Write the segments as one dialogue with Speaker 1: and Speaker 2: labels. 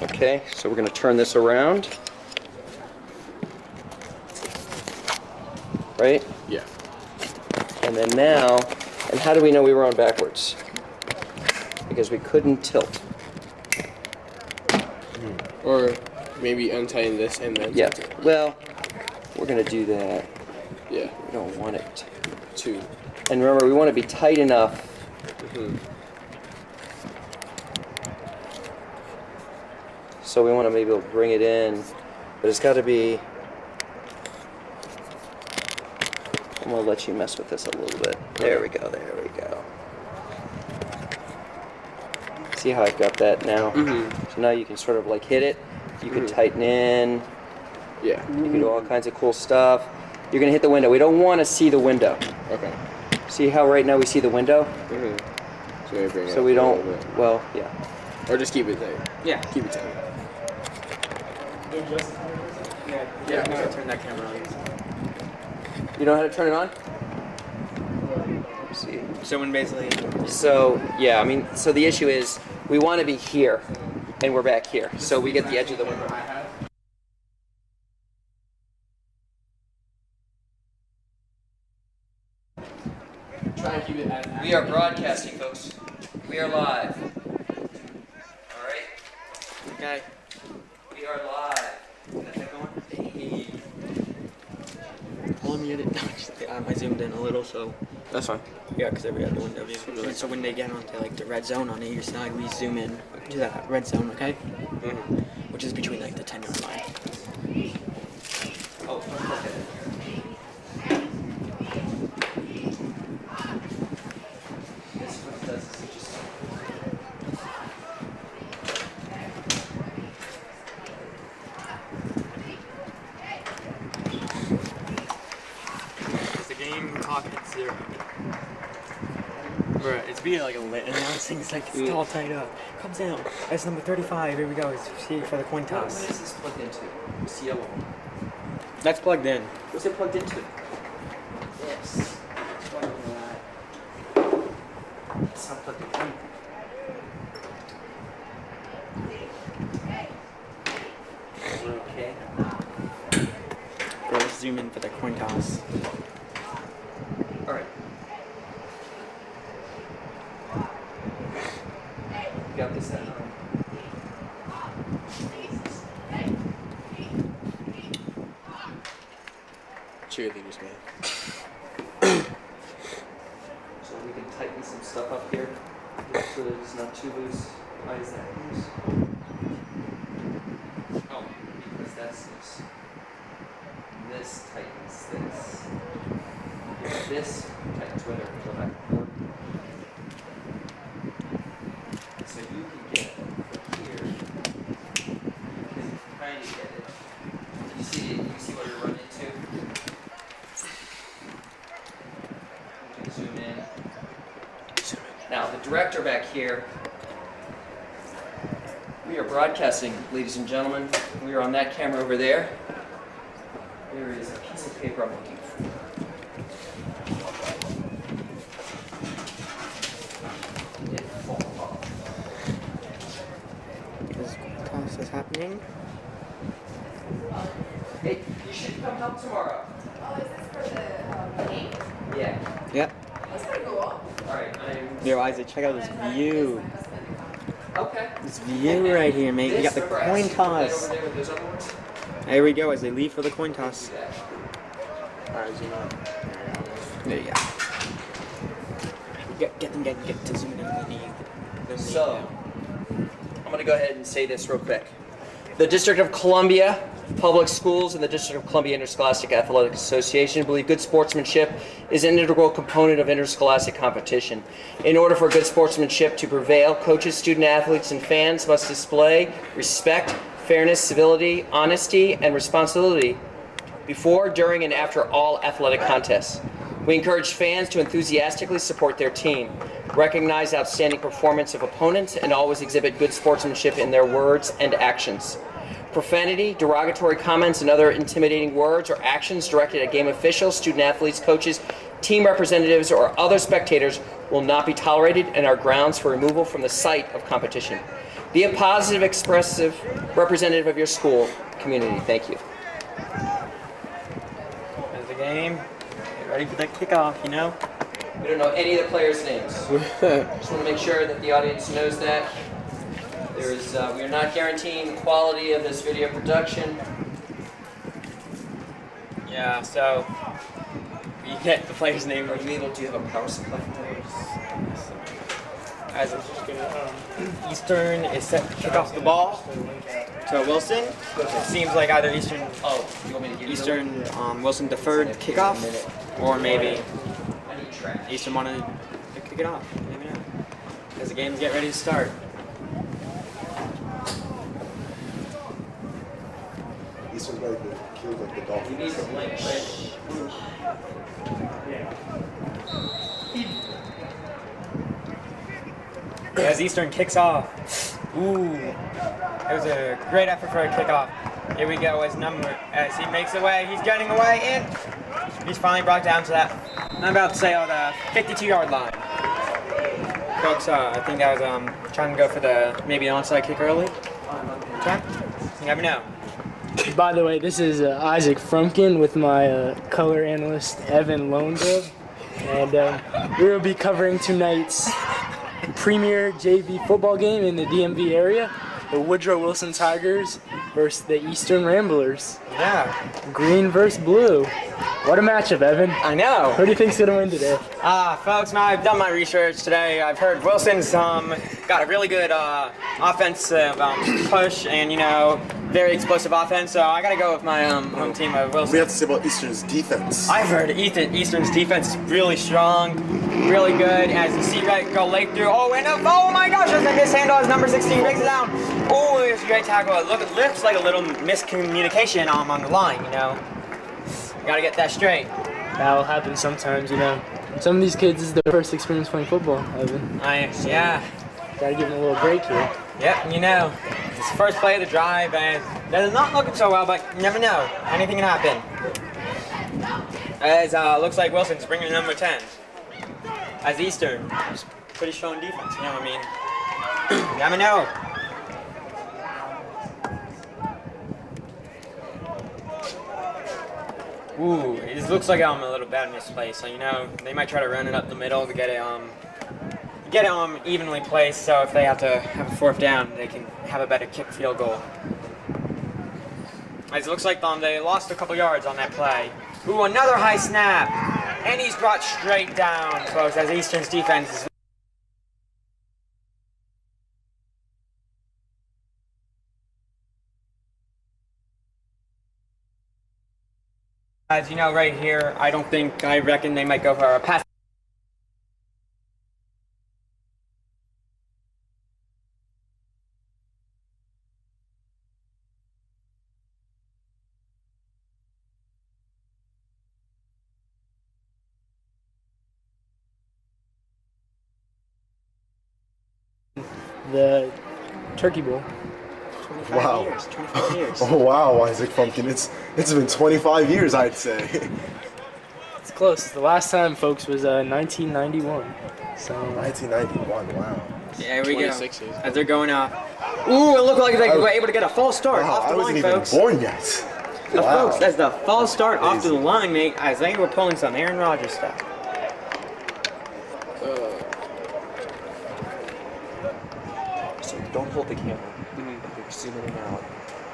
Speaker 1: Okay, so we're going to turn this around. Right?
Speaker 2: Yeah.
Speaker 1: And then now, and how do we know we were on backwards? Because we couldn't tilt.
Speaker 2: Or maybe untying this and then.
Speaker 1: Yeah, well, we're going to do that.
Speaker 2: Yeah.
Speaker 1: We don't want it
Speaker 2: to.
Speaker 1: And remember, we want to be tight enough. So we want to maybe be able to bring it in, but it's got to be. I'm going to let you mess with this a little bit. There we go, there we go. See how I've got that now? So now you can sort of like hit it. You can tighten in.
Speaker 2: Yeah.
Speaker 1: You can do all kinds of cool stuff. You're going to hit the window. We don't want to see the window.
Speaker 2: Okay.
Speaker 1: See how right now we see the window?
Speaker 2: So
Speaker 1: we don't, well, yeah.
Speaker 2: Or just keep it tight.
Speaker 1: Yeah.
Speaker 2: Keep it tight.
Speaker 3: Yeah, I'm gonna turn that camera on.
Speaker 1: You know how to turn it on? Let's see.
Speaker 3: So when basically...
Speaker 1: So, yeah, I mean, so the issue is we want to be here, and we're back here. So we get the edge of the window.
Speaker 2: Try and keep it as
Speaker 1: We are broadcasting, folks. We are live. All right?
Speaker 3: Okay.
Speaker 1: We are live. Is that going?
Speaker 3: Let me edit. I zoomed in a little, so...
Speaker 2: That's fine.
Speaker 3: Yeah, because every other window. So when they get onto like the red zone on either side, we zoom in to that red zone, okay? Which is between like the 10-yard line.
Speaker 1: Oh, okay. This what it does is it just...
Speaker 3: Is the game clock at 0? Bruh, it's being like a lit announcing. It's like it's all tied up. Comes down. That's number 35. Here we go. It's see for the coin
Speaker 1: What
Speaker 3: toss.
Speaker 1: is this plugged into? It's yellow.
Speaker 3: That's plugged in.
Speaker 1: What's it plugged into? This. It's not plugged in. Okay.
Speaker 3: Bro, let's zoom in for the coin toss.
Speaker 1: All right. You got this at home.
Speaker 2: Cheerleaders, man.
Speaker 1: So we can tighten some stuff up here so that it's not too loose. Why is that loose? Oh, because that's loose. This tightens this. This tightens whether it go back and forth. So you can get it from here. You can kind of get it. You see what we run into? We can zoom in. Now, the director back here, we are broadcasting, ladies and gentlemen. We are on that camera over there. There is a piece of paper I'm looking for. It fall off.
Speaker 3: This toss is happening.
Speaker 1: Hey, you should come help tomorrow.
Speaker 4: Oh, is this for the game?
Speaker 1: Yeah.
Speaker 3: Yep.
Speaker 4: That's pretty cool.
Speaker 1: Alright,
Speaker 3: Yo, Isaac, check out this view.
Speaker 1: Okay.
Speaker 3: This view right here, mate. You got the coin toss.
Speaker 1: Over there with those other ones.
Speaker 3: There we go as they leave for the coin toss.
Speaker 1: Do that.
Speaker 2: Alright, zoom out.
Speaker 3: There you go. Get to zoom in.
Speaker 1: So, I'm going to go ahead and say this real quick. The District of Columbia Public Schools and the District of Columbia Interscholastic Athletic Association believe good sportsmanship is an integral component of interscholastic competition. In order for good sportsmanship to prevail, coaches, student athletes, and fans must display respect, fairness, civility, honesty, and responsibility before, during, and after all athletic contests. We encourage fans to enthusiastically support their team, recognize outstanding performance of opponents, and always exhibit good sportsmanship in their words and actions. Profanity, derogatory comments, and other intimidating words or actions directed at game officials, student athletes, coaches, team representatives, or other spectators will not be tolerated and are grounds for removal from the site of competition. Be a positive, expressive representative of your school community. Thank you.
Speaker 3: There's the game. Get ready for the kickoff, you know?
Speaker 1: We don't know any of the players' names. Just want to make sure that the audience knows that. We are not guaranteeing the quality of this video production.
Speaker 3: Yeah, so you get the player's name.
Speaker 1: Are you able to have a power supply?
Speaker 3: As Eastern is set to kick off the ball to Wilson. It seems like either Eastern Wilson deferred kickoff, or maybe Eastern wanted to kick it off. Maybe not. As the games get ready to start.
Speaker 5: Eastern's ready to kill like the Dolphins.
Speaker 1: You need some link, right?
Speaker 3: As Eastern kicks off. Ooh. It was a great effort for a kickoff. Here we go as he makes away. He's getting away and he's finally brought down to that, I'm about to say, on the 52-yard line. Folks, I think I was trying to go for maybe an onside kick early. Okay? You never know.
Speaker 6: By the way, this is Isaac Frumkin with my color analyst Evan Lonedub, and we will be covering tonight's premier JV football game in the DMV area, the Woodrow Wilson Tigers versus the Eastern Ramblers.
Speaker 3: Yeah.
Speaker 6: Green versus blue. What a matchup, Evan.
Speaker 3: I know.
Speaker 6: Who do you think's gonna win today?
Speaker 3: Folks, now I've done my research today. I've heard Wilson's got a really good offensive push and, very explosive offense, so I gotta go with my home team of Wilson.
Speaker 5: We have to say about Eastern's defense.
Speaker 3: I've heard Eastern's defense is really strong, really good. As you see, right, go late through. Oh, and oh my gosh, there's a mishandle as number 16 breaks it down. Oh, there's a great tackle. It looks like a little miscommunication on the line, You gotta get that straight.
Speaker 6: That'll happen sometimes, Some of these kids, this is their first experience playing football, Evan.
Speaker 3: Yeah.
Speaker 6: Gotta give them a little break here.
Speaker 3: Yep, it's the first play of the drive, and they're not looking so well, but you never know. Anything can happen. As looks like Wilson's bringing number 10. As Eastern, it's pretty strong defense, you never know. Ooh, it looks like I'm a little bad in this play, so they might try to run it up the middle to get it evenly placed, so if they have to have a fourth down, they can have a better kick field goal. As it looks like they lost a couple yards on that play. Ooh, another high snap, and he's brought straight down, folks, as Eastern's defense is as right here, I reckon they might go for a pass.
Speaker 6: The Turkey Bowl.
Speaker 5: 25
Speaker 3: years.
Speaker 5: Oh wow, Isaac Frumpkin. It's been 25 years, I'd say.
Speaker 6: It's close. The last time, folks, was 1991. So
Speaker 5: 1991. Wow.
Speaker 3: Yeah, here we go.
Speaker 2: 26 years.
Speaker 3: As they're going out. Ooh, it looked like they were able to get a false start
Speaker 5: Wow,
Speaker 3: off the
Speaker 5: I wasn't
Speaker 3: line,
Speaker 5: even
Speaker 3: folks.
Speaker 5: born yet.
Speaker 3: Folks, that's the false start off to the line, mate, as they were pulling some Aaron Rodgers stuff.
Speaker 1: So don't hold the camera. Zoom in and out,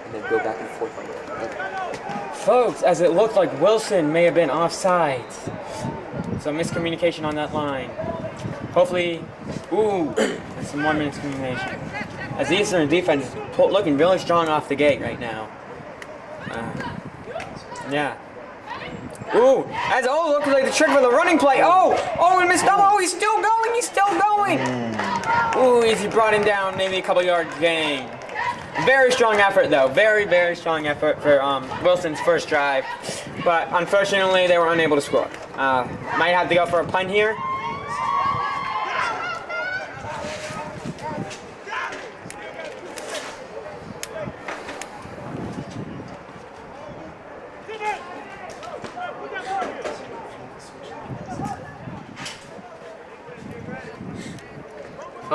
Speaker 1: and then go back and forth on it.
Speaker 3: Folks, as it looked like Wilson may have been offsides. So miscommunication on that line. Hopefully, that's some more miscommunication. As the Eastern defense is looking really strong off the gate right now. Yeah. Looks like the trick for the running play. And missed. He's still going. He brought him down, maybe a couple yards gain. Very strong effort, though. Very, very strong effort for Wilson's first drive. But unfortunately, they were unable to score. Might have to go for a punt here.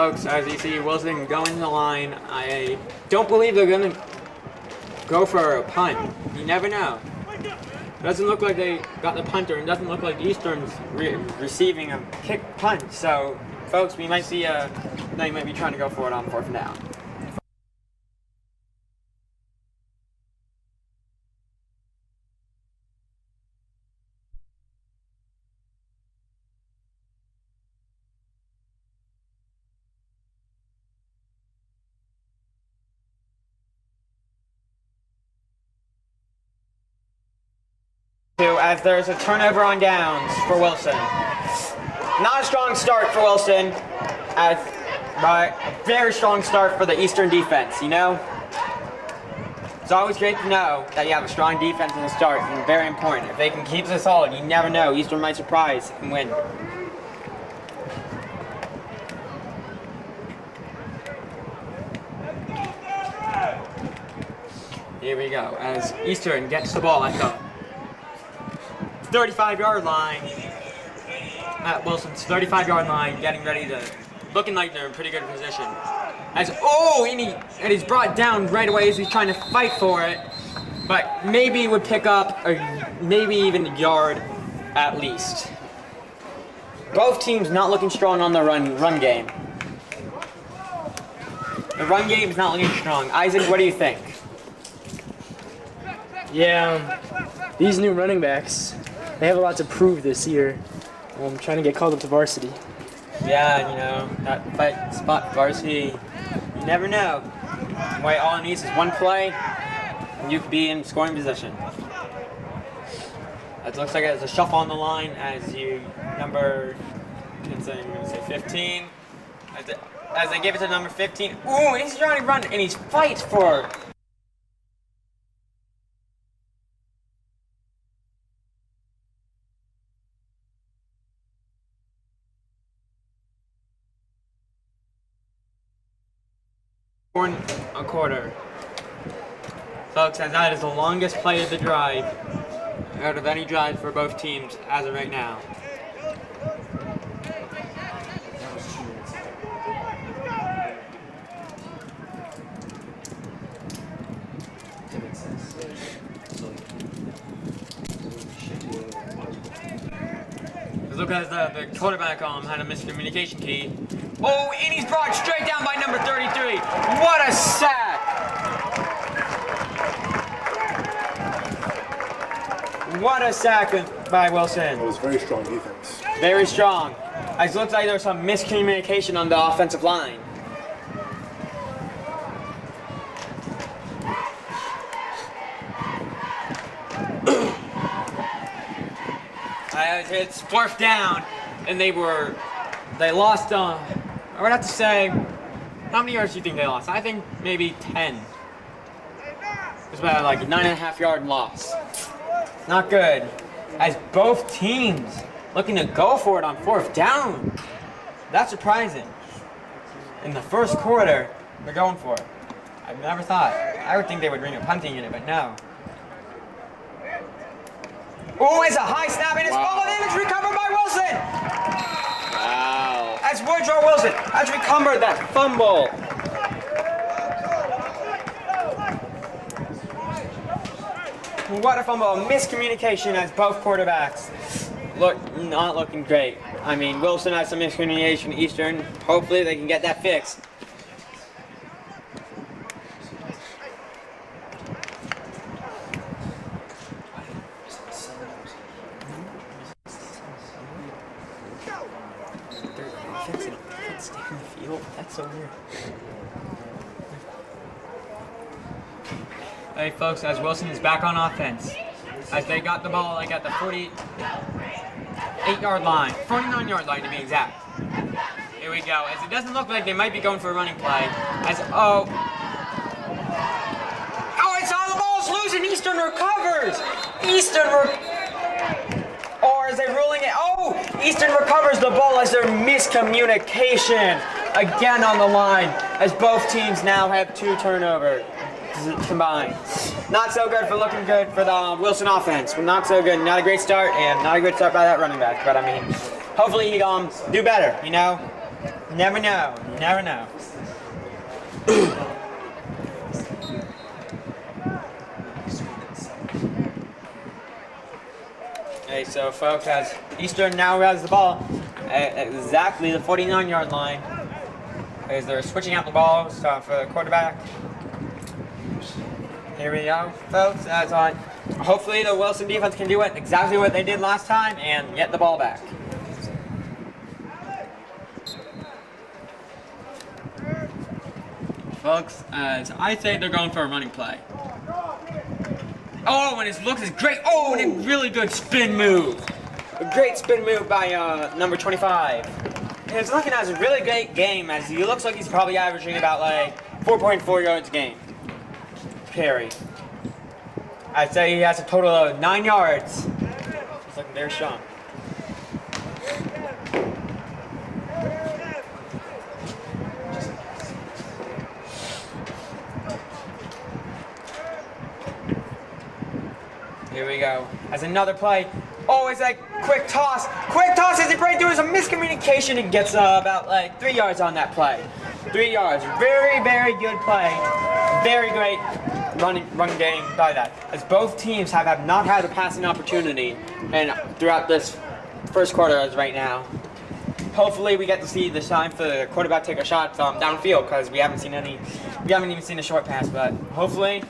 Speaker 3: folks, as you see Wilson going to the line, I don't believe they're going to go for a punt. You never know. It doesn't look like they got the punter, and doesn't look like Eastern's receiving a kick punt. So, folks, we might see they might be trying to go for it on 4th down. As there's a turnover on downs for Wilson. Not a strong start for Wilson, but a very strong start for the Eastern defense, you know? It's always great to know that you have a strong defense in the start, and very important. If they can keep this solid, you never know. Eastern might surprise and win. Here we go, as Eastern gets the ball at the 35-yard line. At Wilson's 35-yard line, getting ready to, looking like they're in pretty good position. And he's brought down right away as he's trying to fight for it, but maybe he would pick up, or maybe even a yard at least. Both teams not looking strong on the run game. The run game is not looking strong. Isaac, what do you think?
Speaker 6: Yeah, these new running backs, they have a lot to prove this year. I'm trying to get called up to varsity.
Speaker 3: Yeah, you know, that fight spot varsity, you never know. Why all it needs is one play, and you could be in scoring position. It looks like there's a shuffle on the line as you number, I'm gonna say 15. As they give it to number 15. Ooh, he's trying to run, and he's fights for. A quarter. Folks, as that is the longest play of the drive out of any drive for both teams as of right now. Look at the quarterback had a miscommunication key. Oh, and he's brought straight down by number 33. What a sack! What a sack by Wilson.
Speaker 5: It was very strong defense.
Speaker 3: Very strong. It looks like there was some miscommunication on the offensive line. It's 4th down, and they lost, I would have to say, how many yards do you think they lost? I think maybe 10. It's about like a 9.5-yard loss. Not good. As both teams looking to go for it on 4th down. That's surprising. In the first quarter, they're going for it. I've never thought. I would think they would bring a punting in it, but no. Oh, it's a high snap, and it's fumbled in. It's recovered by Wilson.
Speaker 2: Wow.
Speaker 3: That's Woodrow Wilson. That's recovered that fumble. What a fumble. Miscommunication as both quarterbacks not looking great. I mean, Wilson has some miscommunication. Eastern, hopefully they can get that fixed. That's so weird. Hey folks, as Wilson is back on offense, as they got the ball like at the 48-yard line, 49-yard line to be exact. Here we go. As it doesn't look like they might be going for a running play. As it's on the ball's loose and Eastern recovers. Or is they ruling it? Oh, Eastern recovers the ball as their miscommunication again on the line. As both teams now have 2 turnovers combined. Not so good for looking good for the Wilson offense. Not so good. Not a great start, and not a good start by that running back. But I mean, hopefully he do better. You know, Never know. Never know. Okay, so folks, as Eastern now has the ball at exactly the 49-yard line, as they're switching out the ball for the quarterback. Here we go, folks. That's on. Hopefully the Wilson defense can do it exactly what they did last time and get the ball back. Folks, as I say, they're going for a running play. Oh, and his look is great. Oh, and a really good spin move. A great spin move by number 25. And it's looking as a really great game, as he looks like he's probably averaging about like 4.4 yards a game. Carry. I'd say he has a total of 9 yards. He's looking very strong. Here we go. As another play. Oh, it's like quick toss. Quick toss as it breaks through. There's a miscommunication and gets about like 3 yards on that play. 3 yards. Very, very good play. Very great run game by that. As both teams have not had a passing opportunity and throughout this first quarter as right now. Hopefully we get to see this time for the quarterback take a shot downfield because we haven't even seen a short pass, but hopefully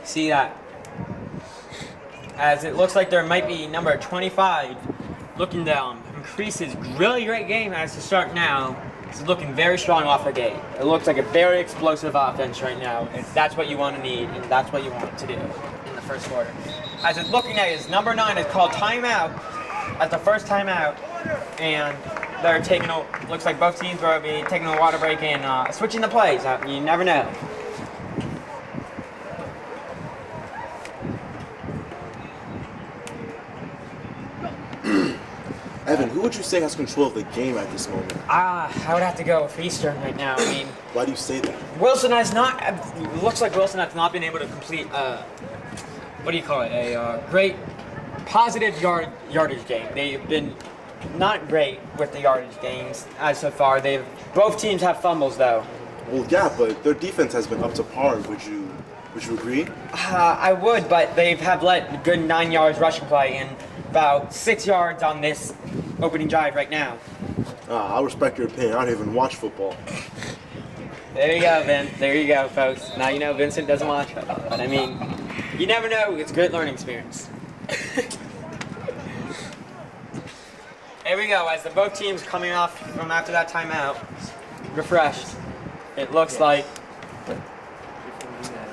Speaker 3: see that. As it looks like there might be number 25 looking down. Increase his really great game as to start now. It's looking very strong off the gate. It looks like a very explosive offense right now. And that's what you want to need, and that's what you want to do in the first quarter. As it's looking at his number 9 is called timeout at the first timeout, and they're taking looks like both teams will be taking a water break and switching the plays. You never know.
Speaker 5: Evan, who would you say has control of the game at this moment?
Speaker 3: I would have to go with Eastern right now. I mean,
Speaker 5: Why do you say that?
Speaker 3: Wilson has not. It looks like Wilson has not been able to complete. What do you call it? A great positive yardage game. They've been not great with the yardage games as so far. Both teams have fumbles though.
Speaker 5: Well, yeah, but their defense has been up to par. Would you agree?
Speaker 3: I would, but they have let a good 9 yards rushing play and about 6 yards on this opening drive right now.
Speaker 5: I respect your opinion. I don't even watch football.
Speaker 3: There you go, Vin. There you go, folks. Now you know Vincent doesn't watch football, but I mean, you never know. It's a good learning experience. Here we go, as both teams coming off from after that timeout, refreshed. It looks like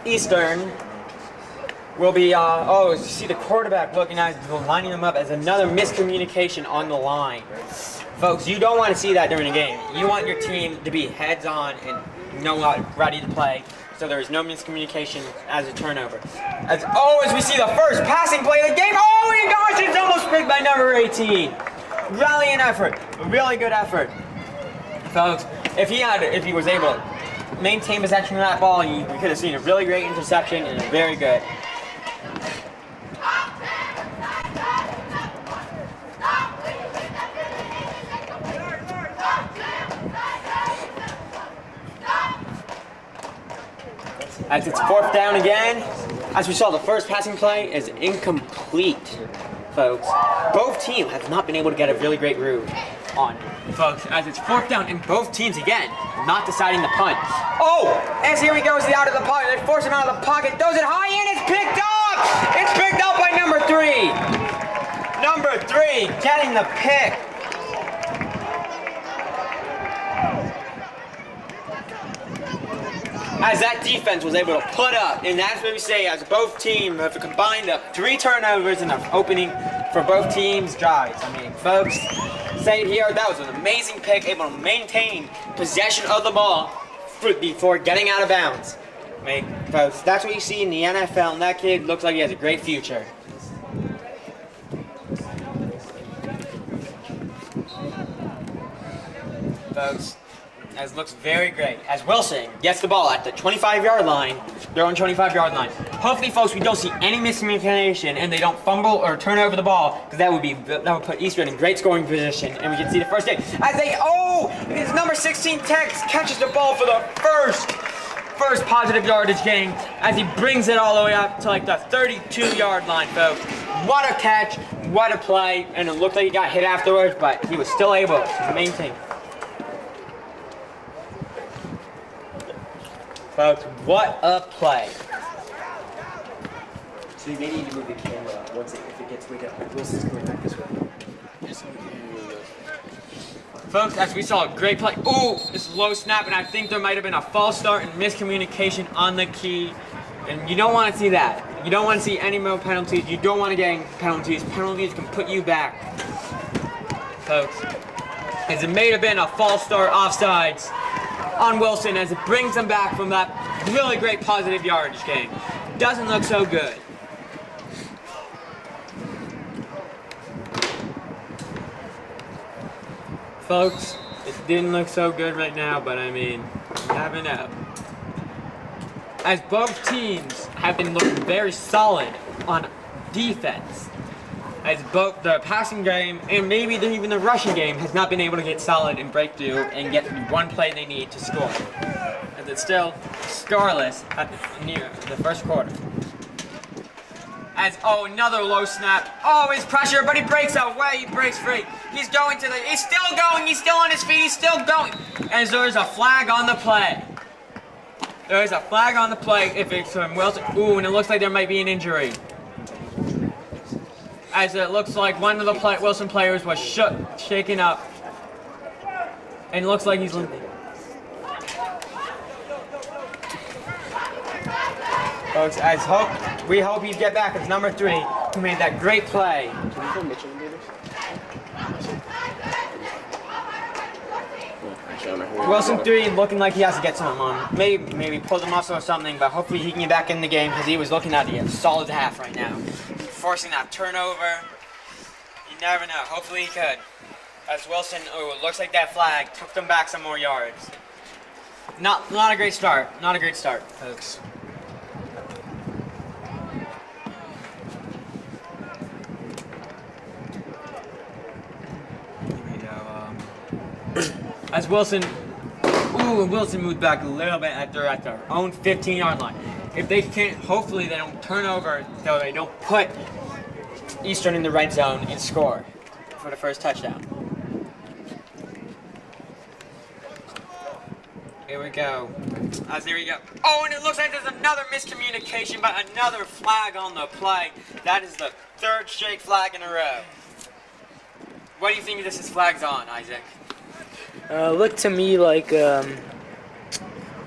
Speaker 3: Eastern will be, you see the quarterback looking at lining them up as another miscommunication on the line. Folks, you don't want to see that during a game. You want your team to be heads on and ready to play, so there is no miscommunication as a turnover. As we see the first passing play of the game. Oh my gosh, it's almost picked by number 18. Rallying effort, a really good effort. Folks, if he was able to maintain possession of that ball, we could have seen a really great interception and a very good. As it's fourth down again, as we saw, the first passing play is incomplete, folks. Both teams have not been able to get a really great route on, folks, as it's fourth down and both teams again not deciding to punt. Oh, as here he goes out of the pocket. They force him out of the pocket, throws it high and it's picked up. It's picked up by number 3. Number 3 getting the pick. As that defense was able to put up, and that's what we say, as both teams have combined up 3 turnovers in the opening for both teams' drives. I mean, folks, say it here, that was an amazing pick, able to maintain possession of the ball before getting out of bounds. I mean, folks, that's what you see in the NFL, and that kid looks like he has a great future. Folks, as looks very great. As Wilson gets the ball at the 25-yard line, their own 25-yard line. Hopefully, folks, we don't see any miscommunication and they don't fumble or turn over the ball, because that would put Eastern in great scoring position, and we can see the first game. As his number 16 Tex catches the ball for the first positive yardage gain, as he brings it all the way up to like the 32-yard line, folks. What a catch, what a play, and it looked like he got hit afterwards, but he was still able to maintain. Folks, what a play.
Speaker 1: So you may need to move the camera if it gets Wilson's going back this way.
Speaker 3: Folks, as we saw a great play. Ooh, this is low snap, and I think there might have been a false start and miscommunication on the key. And you don't want to see that. You don't want to see any more penalties. You don't want to get penalties. Penalties can put you back, folks. As it may have been a false start offsides on Wilson, as it brings him back from that really great positive yardage gain. Doesn't look so good. Folks, it didn't look so good right now, but I mean, you never know. As both teams have been looking very solid on defense, as both the passing game and maybe even the rushing game has not been able to get solid and break through and get the one play they need to score. As it's still scoreless at near the first quarter. As, another low snap. His pressure, but he breaks away, he breaks free. He's still going, he's still on his feet, he's still going. As there's a flag on the play. There is a flag on the play if it's from Wilson. Ooh, and it looks like there might be an injury. As it looks like one of the Wilson players was shaken up. And it looks like he's limping. Folks, we hope he'd get back. It's number 3 who made that great play. Wilson 3 looking like he has to get something on. Maybe pull the muscle or something, but hopefully he can get back in the game, because he was looking at a solid half right now. Forcing that turnover. You never know. Hopefully he could. As Wilson, it looks like that flag took them back some more yards. Not a great start. Not a great start, folks. As Wilson moved back a little bit at their own 15-yard line. If they can't, hopefully they don't turn over, so they don't put Eastern in the red zone and score for the first touchdown. Here we go. There we go. And it looks like there's another miscommunication, but another flag on the play. That is the 3rd straight flag in a row. What do you think this is flags on, Isaac?
Speaker 6: Looked to me like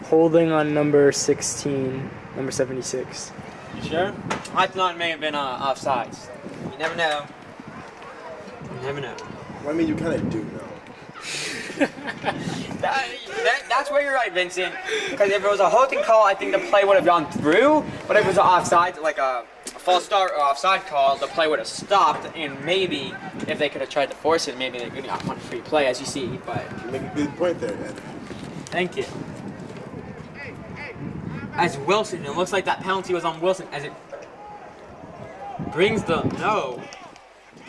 Speaker 6: holding on number 16, number 76.
Speaker 3: You sure? I thought it may have been offsides. You never know. You never know.
Speaker 5: Well, I mean, you kind of do know.
Speaker 3: That's where you're right, Vincent. Because if it was a holding call, I think the play would have gone through. But if it was an offside, like a false start or offside call, the play would have stopped. And maybe if they could have tried to force it, maybe they could have got one free play, as you see. But
Speaker 5: You make a good point there, Ed.
Speaker 3: thank you. As Wilson, it looks like that penalty was on Wilson. As it brings the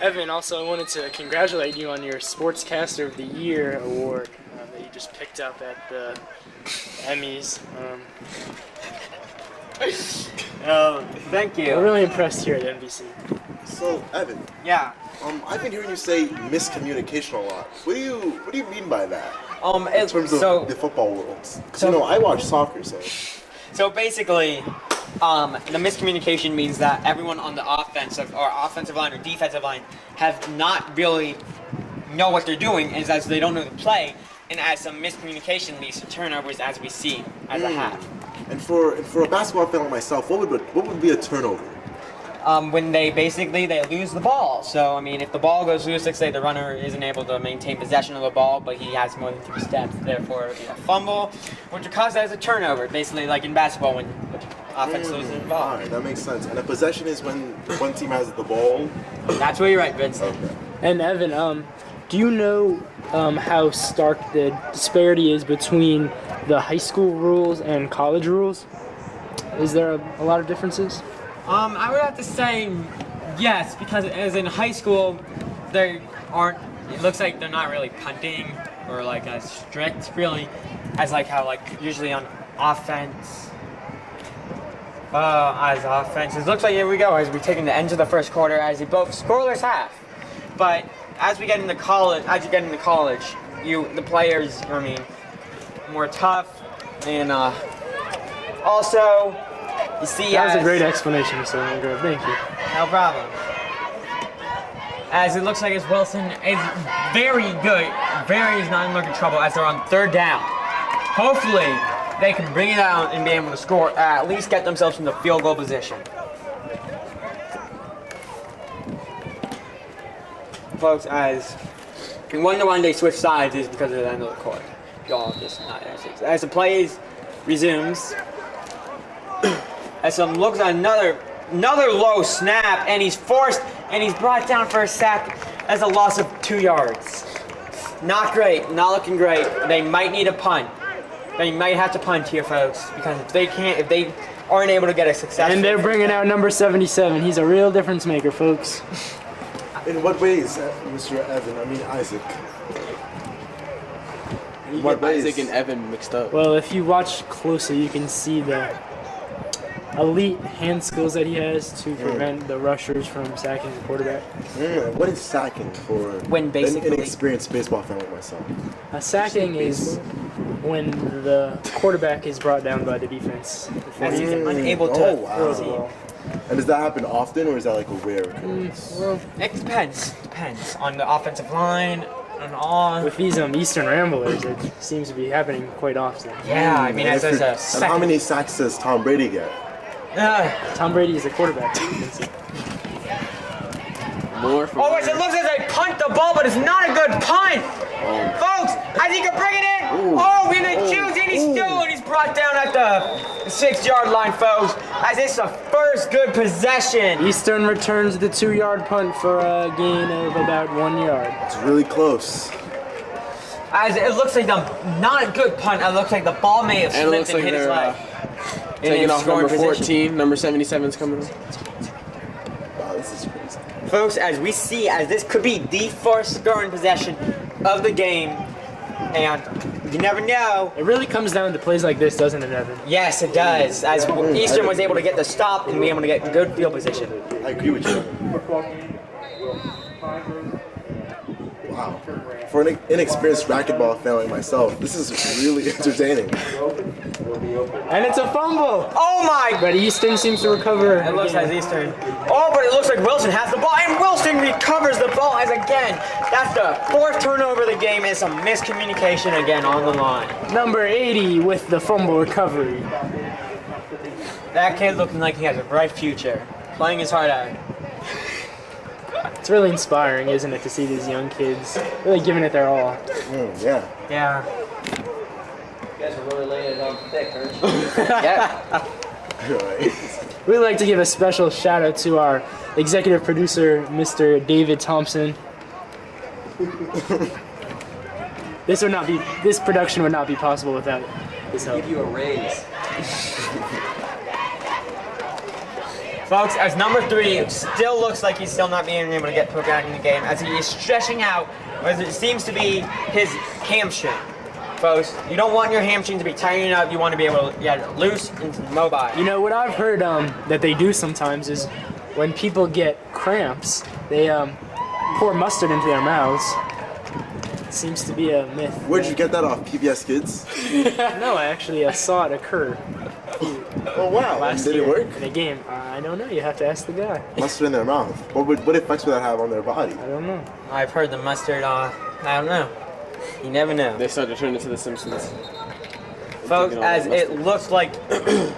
Speaker 6: Evan, also I wanted to congratulate you on your Sportscaster of the Year award that you just picked up at the Emmys.
Speaker 3: Thank you.
Speaker 6: We're really impressed here at NBC.
Speaker 5: So, Evan,
Speaker 3: Yeah.
Speaker 5: I've been hearing you say miscommunication a lot. What do you mean by that? In terms of the football world, because I watch soccer, so.
Speaker 3: So basically, the miscommunication means that everyone on the offensive line or defensive line have not really know what they're doing, as they don't know the play, and as some miscommunication leads to turnovers, as we see as a half.
Speaker 5: And for a basketball fan like myself, what would be a turnover?
Speaker 3: When they lose the ball. So I mean, if the ball goes loose, let's say the runner isn't able to maintain possession of the ball, but he has more than 3 steps, therefore it would be a fumble, which would cause that as a turnover, basically like in basketball when offense loses the ball.
Speaker 5: Alright, that makes sense. And a possession is when one team has the ball.
Speaker 3: That's where you're right, Vince.
Speaker 5: Okay.
Speaker 6: And Evan, Do you know how stark the disparity is between the high school rules and college rules? Is there a lot of differences?
Speaker 3: I would have to say yes, because as in high school, they aren't. It looks like they're not really punting or like as strict, really, as like how like usually on offense. As offense, it looks like here we go as we're taking the end of the first quarter as they both scoreless half. But as we get into college, the players, more tough, and also you see.
Speaker 6: That was a great explanation, Mr. Longer. Thank you.
Speaker 3: No problem. As it looks like as Wilson is very good, is not in looking trouble as they're on third down. Hopefully, they can bring it out and be able to score, at least get themselves in the field goal position. Folks, as you wonder when they switch sides is because of the end of the court. Y'all just not as the play resumes. As some looks at another low snap, and he's brought down for a sack as a loss of 2 yards. Not great, not looking great. They might need a punt. They might have to punt here, folks, because if they aren't able to get a successful.
Speaker 6: And they're bringing out number 77. He's a real difference maker, folks.
Speaker 5: In what ways, Mr. Evan? I mean, Isaac.
Speaker 2: You get Isaac and Evan mixed up.
Speaker 6: Well, if you watch closely, you can see the elite hand skills that he has to prevent the rushers from sacking the quarterback.
Speaker 5: What is sacking for
Speaker 3: when basically
Speaker 5: an inexperienced baseball fan like myself?
Speaker 6: A sacking is when the quarterback is brought down by the defense.
Speaker 3: As he's unable to throw the ball.
Speaker 5: And does that happen often, or is that like a rare occurrence?
Speaker 3: Well, it depends. Depends on the offensive line and all.
Speaker 6: With these Eastern Ramblers, it seems to be happening quite often.
Speaker 3: Yeah, I mean, as a
Speaker 5: and how many sacks does Tom Brady get?
Speaker 6: Tom Brady is a quarterback.
Speaker 2: More from
Speaker 3: it looks as they punt the ball, but it's not a good punt. Folks, as he can bring it in. And they choose it. He's brought down at the 6-yard line, folks. As it's the first good possession.
Speaker 6: Eastern returns the 2-yard punt for a gain of about 1 yard.
Speaker 5: It's really close.
Speaker 3: As it looks like not a good punt. It looks like the ball may have slipped and hit his leg.
Speaker 2: Taking off number 14, number 77's coming in.
Speaker 5: Wow, this is crazy.
Speaker 3: Folks, as we see, as this could be the first scoring possession of the game, and you never know.
Speaker 6: It really comes down to plays like this, doesn't it, Evan?
Speaker 3: Yes, it does. As Eastern was able to get the stop and be able to get good field position.
Speaker 5: I agree with you. Wow. For an inexperienced racquetball fan like myself, this is really entertaining.
Speaker 6: And it's a fumble!
Speaker 3: Oh my!
Speaker 6: But Eastern seems to recover.
Speaker 3: It looks like Eastern. Oh, but it looks like Wilson has the ball, and Wilson recovers the ball as again. That's the 4th turnover of the game, and some miscommunication again on the line.
Speaker 6: Number 80 with the fumble recovery.
Speaker 3: That kid looking like he has a bright future, playing his heart out.
Speaker 6: It's really inspiring, isn't it, to see these young kids really giving it their all.
Speaker 5: Yeah.
Speaker 3: Yeah.
Speaker 1: You guys are really laying it on thick, aren't you?
Speaker 3: Yeah.
Speaker 5: Right.
Speaker 6: We'd like to give a special shout out to our executive producer, Mr. David Thompson. This production would not be possible without his help.
Speaker 1: Give you a raise.
Speaker 3: Folks, as number 3 still looks like he's still not being able to get put back in the game as he is stretching out, as it seems to be his hamstring. Folks, you don't want your hamstring to be tightening up. You want to be able to get it loose and mobile.
Speaker 6: You know, what I've heard that they do sometimes is when people get cramps, they pour mustard into their mouths. It seems to be a myth.
Speaker 5: Where'd you get that off? PBS Kids?
Speaker 6: No, I actually saw it occur.
Speaker 5: Oh wow!
Speaker 6: Last
Speaker 5: Did
Speaker 6: year
Speaker 5: it work?
Speaker 6: in a game? I don't know. You have to ask the guy.
Speaker 5: Mustard in their mouth. What effects would that have on their body?
Speaker 6: I don't know.
Speaker 3: I've heard the mustard. I don't know. You never know.
Speaker 2: They start to turn into the Simpsons.
Speaker 3: Folks, as it looks like.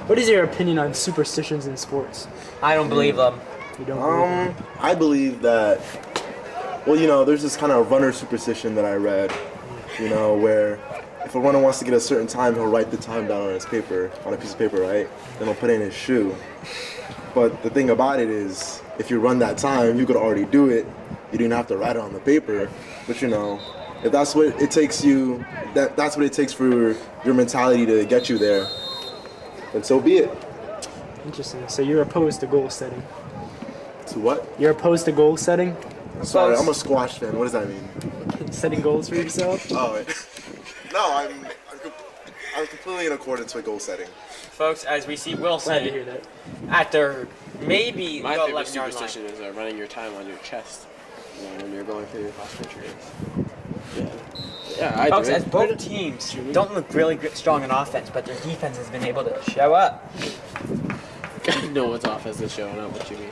Speaker 6: What is your opinion on superstitions in sports?
Speaker 3: I don't believe them.
Speaker 6: You don't believe them?
Speaker 5: I believe that. Well, there's this kind of runner superstition that I read. Where if a runner wants to get a certain time, he'll write the time down on a piece of paper, right? Then he'll put it in his shoe. But the thing about it is, if you run that time, you could already do it. You didn't have to write it on the paper, but you know, if that's what it takes you, that's what it takes for your mentality to get you there, then so be it.
Speaker 6: Interesting. So you're opposed to goal setting.
Speaker 5: To what?
Speaker 6: You're opposed to goal setting?
Speaker 5: Sorry, I'm a squash fan. What does that mean?
Speaker 6: Setting goals for yourself?
Speaker 5: Oh, no, I'm completely in accordance with goal setting.
Speaker 3: Folks, as we see
Speaker 6: Glad to
Speaker 3: Wilson
Speaker 6: hear that.
Speaker 3: at their maybe
Speaker 2: My
Speaker 3: the
Speaker 2: favorite
Speaker 3: 11-yard line.
Speaker 2: superstition is running your time on your chest. You know, when you're going through your cross country race. Yeah, I
Speaker 3: Folks,
Speaker 2: do.
Speaker 3: as both teams don't look really strong in offense, but their defense has been able to show up.
Speaker 2: No one's offense is showing up. What you mean?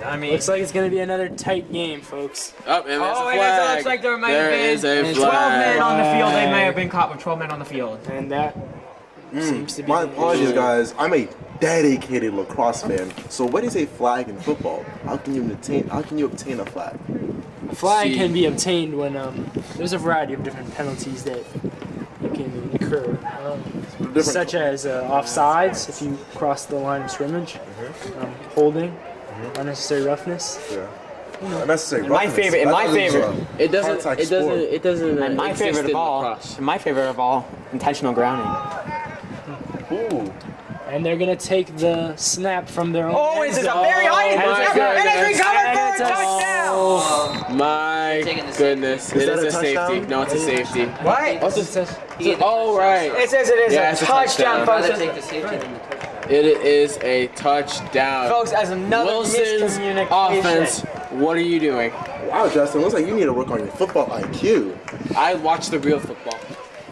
Speaker 3: I mean,
Speaker 6: Looks like it's going to be another tight game, folks.
Speaker 2: Oh, and there's a
Speaker 3: it
Speaker 2: flag.
Speaker 3: looks like there might have
Speaker 2: There
Speaker 3: been
Speaker 2: is a
Speaker 3: 12
Speaker 2: flag.
Speaker 3: men on the field. They may have been caught with 12 men on the field.
Speaker 6: And that seems to be...
Speaker 5: My apologies, guys. I'm a dedicated lacrosse fan. So what is a flag in football? How can you obtain a flag?
Speaker 6: A flag
Speaker 2: See.
Speaker 6: can be obtained when there's a variety of different penalties that you can incur, such as offsides if you cross the line of scrimmage, holding, unnecessary roughness.
Speaker 5: Yeah. Unnecessary
Speaker 3: My
Speaker 5: roughness.
Speaker 3: favorite- in my
Speaker 5: That is
Speaker 3: favorite-
Speaker 5: a contact sport.
Speaker 2: It doesn't.
Speaker 3: And my
Speaker 2: exist
Speaker 3: favorite
Speaker 2: in
Speaker 3: of all,
Speaker 2: lacrosse.
Speaker 3: my favorite of all, intentional grounding.
Speaker 5: Ooh.
Speaker 6: And they're gonna take the snap from their own.
Speaker 3: Oh,
Speaker 6: end
Speaker 3: it's a
Speaker 6: zone.
Speaker 3: very high
Speaker 2: my
Speaker 3: interception, and it's recovered for a touchdown.
Speaker 2: My
Speaker 1: Taking the
Speaker 2: goodness, it
Speaker 5: that
Speaker 2: is
Speaker 5: a
Speaker 2: a safety.
Speaker 5: touchdown?
Speaker 2: No, it's a safety.
Speaker 3: What?
Speaker 2: Oh, right.
Speaker 3: It says it is
Speaker 2: Yeah,
Speaker 3: a
Speaker 2: it's a
Speaker 3: touchdown,
Speaker 2: touchdown.
Speaker 3: folks.
Speaker 1: Rather take the safety than the touchdown.
Speaker 2: It is a touchdown.
Speaker 3: Folks, as another
Speaker 2: Wilson's
Speaker 3: miscommunication.
Speaker 2: offense. What are you doing?
Speaker 5: Wow, Justin, looks like you need to work on your football IQ.
Speaker 2: I watch the real football.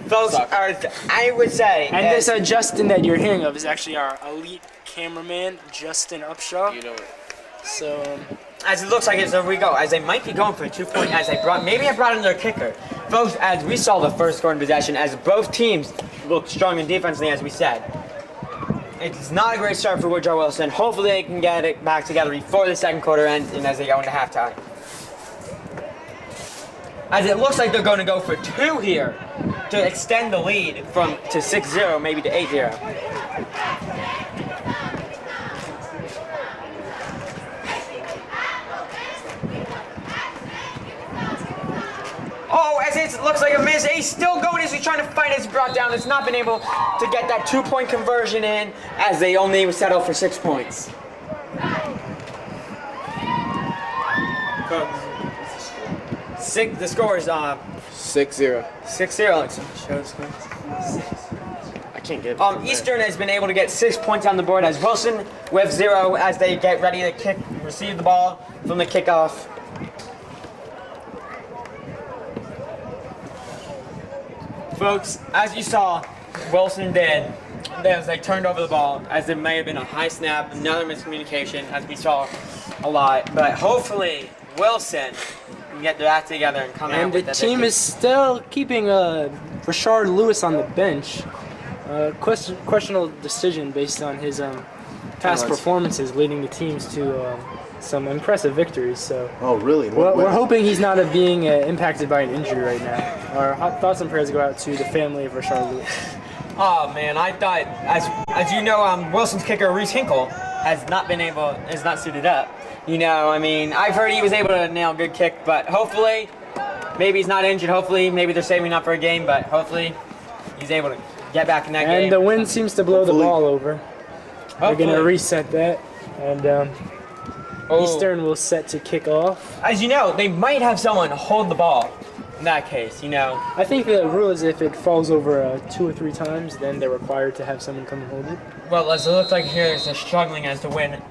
Speaker 3: Folks,
Speaker 2: Suck.
Speaker 3: I would say.
Speaker 6: And
Speaker 3: that-
Speaker 6: this Justin that you're hearing of is actually our elite cameraman, Justin Upshaw.
Speaker 2: You know it.
Speaker 6: So
Speaker 3: as it looks like it's there we go. As they might be going for a 2-point, as I brought in their kicker. Folks, as we saw the first score in possession, as both teams look strong in defensively, as we said. It's not a great start for Woodrow Wilson. Hopefully they can get it back together before the second quarter ends and as they go into halftime. As it looks like they're going to go for 2 here to extend the lead to 6-0, maybe to 8-0. Oh, as it looks like a miss. He's still going as he's trying to fight as brought down. It's not been able to get that 2-point conversion in as they only settle for 6 points. The score is
Speaker 2: 6-0.
Speaker 3: 6-0.
Speaker 2: I can't get it.
Speaker 3: Eastern has been able to get 6 points on the board as Wilson with 0 as they get ready to receive the ball from the kickoff. Folks, as you saw, Wilson did as they turned over the ball, as it may have been a high snap, another miscommunication, as we saw a lot. But hopefully, Wilson can get their act together and come out
Speaker 6: and
Speaker 3: with
Speaker 6: the
Speaker 3: that
Speaker 6: team
Speaker 3: victory.
Speaker 6: is still keeping Rashard Lewis on the bench. Questionable decision based on his past performances, leading the teams to some impressive victories. So
Speaker 5: Oh, really? In what way?
Speaker 6: we're hoping he's not being impacted by an injury right now. Our thoughts and prayers go out to the family of Rashard Lewis.
Speaker 3: Oh man, I thought, as you know, Wilson's kicker Reese Hinkle is not suited up. You know, I mean, I've heard he was able to nail a good kick, but hopefully, maybe he's not injured. Hopefully, maybe they're saving up for a game, but hopefully, he's able to get back in that game.
Speaker 6: And the wind seems to blow the
Speaker 5: Hopefully.
Speaker 6: ball over. They're going to
Speaker 3: Hopefully.
Speaker 6: reset that, and
Speaker 3: Oh.
Speaker 6: Eastern will set to kick off.
Speaker 3: As you know, they might have someone hold the ball. In that case, you know.
Speaker 6: I think the rule is if it falls over 2 or 3 times, then they're required to have someone come and hold it.
Speaker 3: Well, as it looks like here, they're struggling as the wind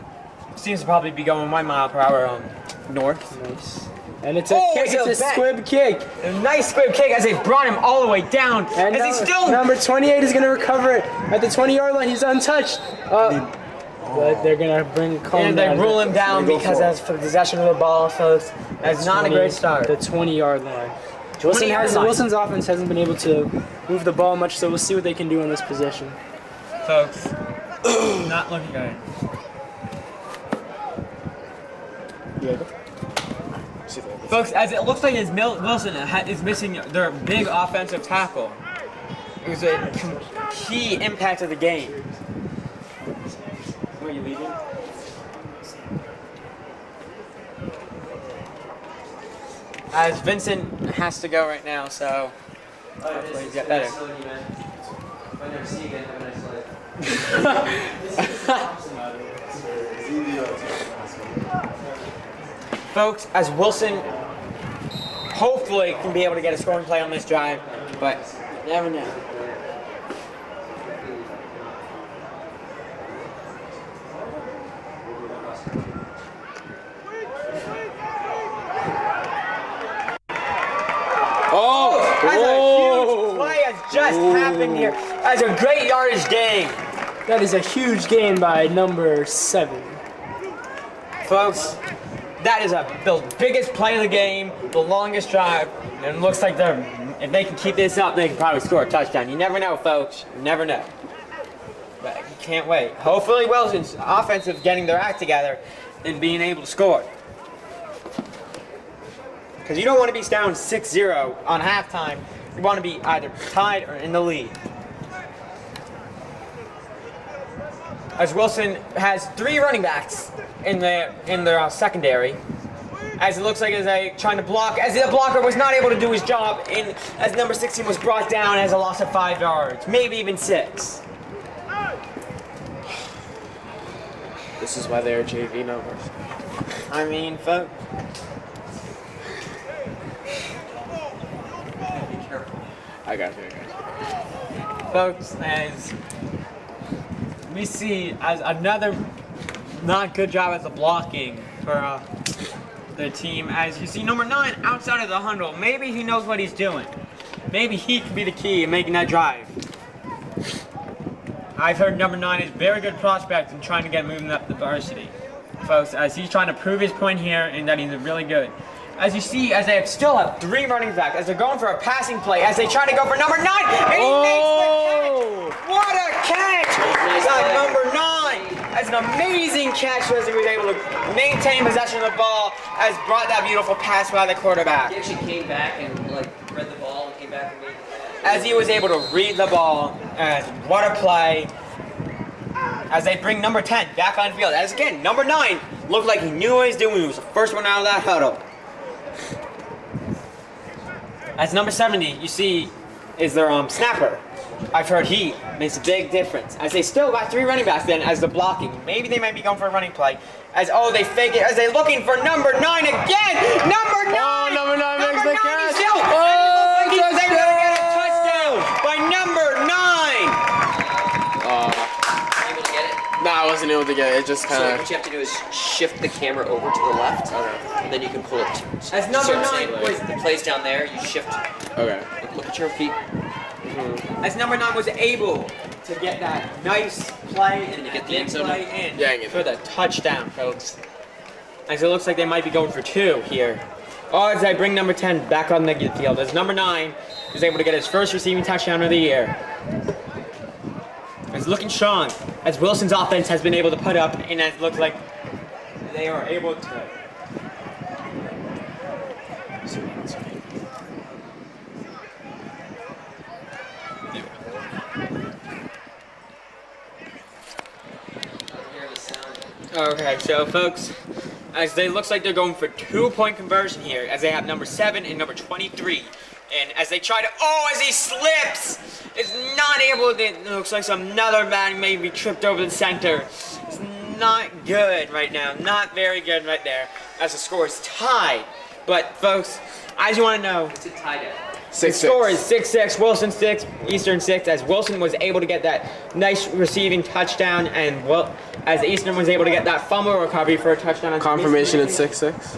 Speaker 3: seems to probably be going 1 mile per hour north.
Speaker 6: Nice. And it's a
Speaker 3: Oh,
Speaker 6: kick,
Speaker 3: it's a
Speaker 6: it's a
Speaker 3: back.
Speaker 6: squib kick.
Speaker 3: A nice squib kick as they brought him all the way down.
Speaker 6: And
Speaker 3: as he's still.
Speaker 6: number 28 is going to recover it at the 20-yard line. He's untouched. But they're going to bring calm
Speaker 3: And they
Speaker 6: down.
Speaker 3: rule him down
Speaker 5: Go
Speaker 3: because
Speaker 5: for it.
Speaker 3: that's for possession of the ball, folks. That's not a great start.
Speaker 6: The 20-yard line.
Speaker 3: 20-yard line.
Speaker 6: Wilson's offense hasn't been able to move the ball much, so we'll see what they can do in this possession.
Speaker 3: Folks, not looking good. Folks, as it looks like Wilson is missing their big offensive tackle. It was a key impact of the game. Are you leaving? As Vincent has to go right now, so hopefully he's get better.
Speaker 1: If I never see you again, have a nice life.
Speaker 3: Folks, as Wilson hopefully can be able to get a scoring play on this drive, but you never know. That's a huge play has just happened here. That's a great yardage gain.
Speaker 6: That is a huge gain by number 7.
Speaker 3: Folks, that is the biggest play of the game, the longest drive, and it looks like if they can keep this up, they can probably score a touchdown. You never know, folks. You never know. But you can't wait. Hopefully Wilson's offensive getting their act together and being able to score. Because you don't want to be down 6-0 on halftime. You want to be either tied or in the lead. As Wilson has 3 running backs in their secondary, as it looks like as they trying to block, as the blocker was not able to do his job, as number 16 was brought down as a loss of 5 yards, maybe even 6.
Speaker 2: This is why they're JV numbers.
Speaker 3: I mean, folks.
Speaker 2: I got you.
Speaker 3: Folks, as we see as another not good job as a blocking for the team, as you see number 9 outside of the huddle. Maybe he knows what he's doing. Maybe he could be the key in making that drive. I've heard number 9 is a very good prospect in trying to get moving up the varsity. Folks, as he's trying to prove his point here and that he's really good. As you see, as they still have 3 running backs, as they're going for a passing play, as they try to go for number 9, and he makes the catch! What a catch! Number 9! That's an amazing catch as he was able to maintain possession of the ball, as brought that beautiful pass by the quarterback.
Speaker 1: He actually came back and read the ball and came back and made the catch.
Speaker 3: As he was able to read the ball, as what a play. As they bring number 10 back on field. As again, number 9 looked like he knew what he was doing. He was the first one out of that huddle. As number 70, you see, is their snapper. I've heard he makes a big difference. As they still got 3 running backs then as the blocking. Maybe they might be going for a running play. As, they fake it. As they're looking for number 9 again. Number 9!
Speaker 2: Oh, number 9 makes the catch.
Speaker 3: Still, and it looks like he's able to get a touchdown by number 9.
Speaker 1: Able to get it?
Speaker 2: Nah, I wasn't able to get it. It just kind
Speaker 1: So
Speaker 2: of.
Speaker 1: what you have to do is shift the camera over to the left, and then you can pull it.
Speaker 3: As number 9 was
Speaker 1: The play's down there, you shift.
Speaker 2: Okay.
Speaker 1: Look at your feet.
Speaker 3: as number 9 was able to get that nice play and
Speaker 1: you get the
Speaker 3: big
Speaker 1: end zone?
Speaker 3: play in
Speaker 2: Yeah, I get
Speaker 3: for the touchdown, folks. As it looks like they might be going for 2 here. As I bring number 10 back on the field, as number 9 is able to get his first receiving touchdown of the year. It's looking strong, as Wilson's offense has been able to put up, and it looks like they are able to. Okay, so folks, as they looks like they're going for 2-point conversion here, as they have number 7 and number 23. And as they try to, as he slips, is not able to, it looks like another man may be tripped over the center. It's not good right now, not very good right there, as the score is tied. But folks, as you want to know,
Speaker 1: It's a tie down.
Speaker 3: the score is 6-6, Wilson 6, Eastern 6, as Wilson was able to get that nice receiving touchdown, and as Eastern was able to get that fumble recovery for a touchdown.
Speaker 2: Confirmation at 6-6.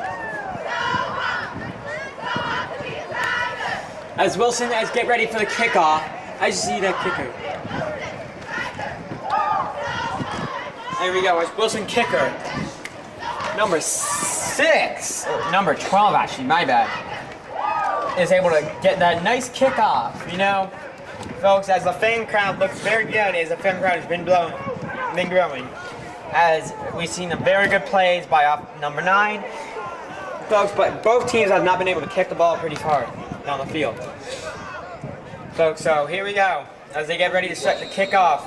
Speaker 3: As Wilson get ready for the kickoff, as you see that kicker. There we go, as Wilson kicker. Number 6, or number 12 actually, my bad, is able to get that nice kickoff. You know, folks, as the fan crowd looks very good, as the fan crowd has been growing, as we've seen a very good plays by number 9. Folks, but both teams have not been able to kick the ball pretty hard down the field. Folks, so here we go, as they get ready to set the kickoff.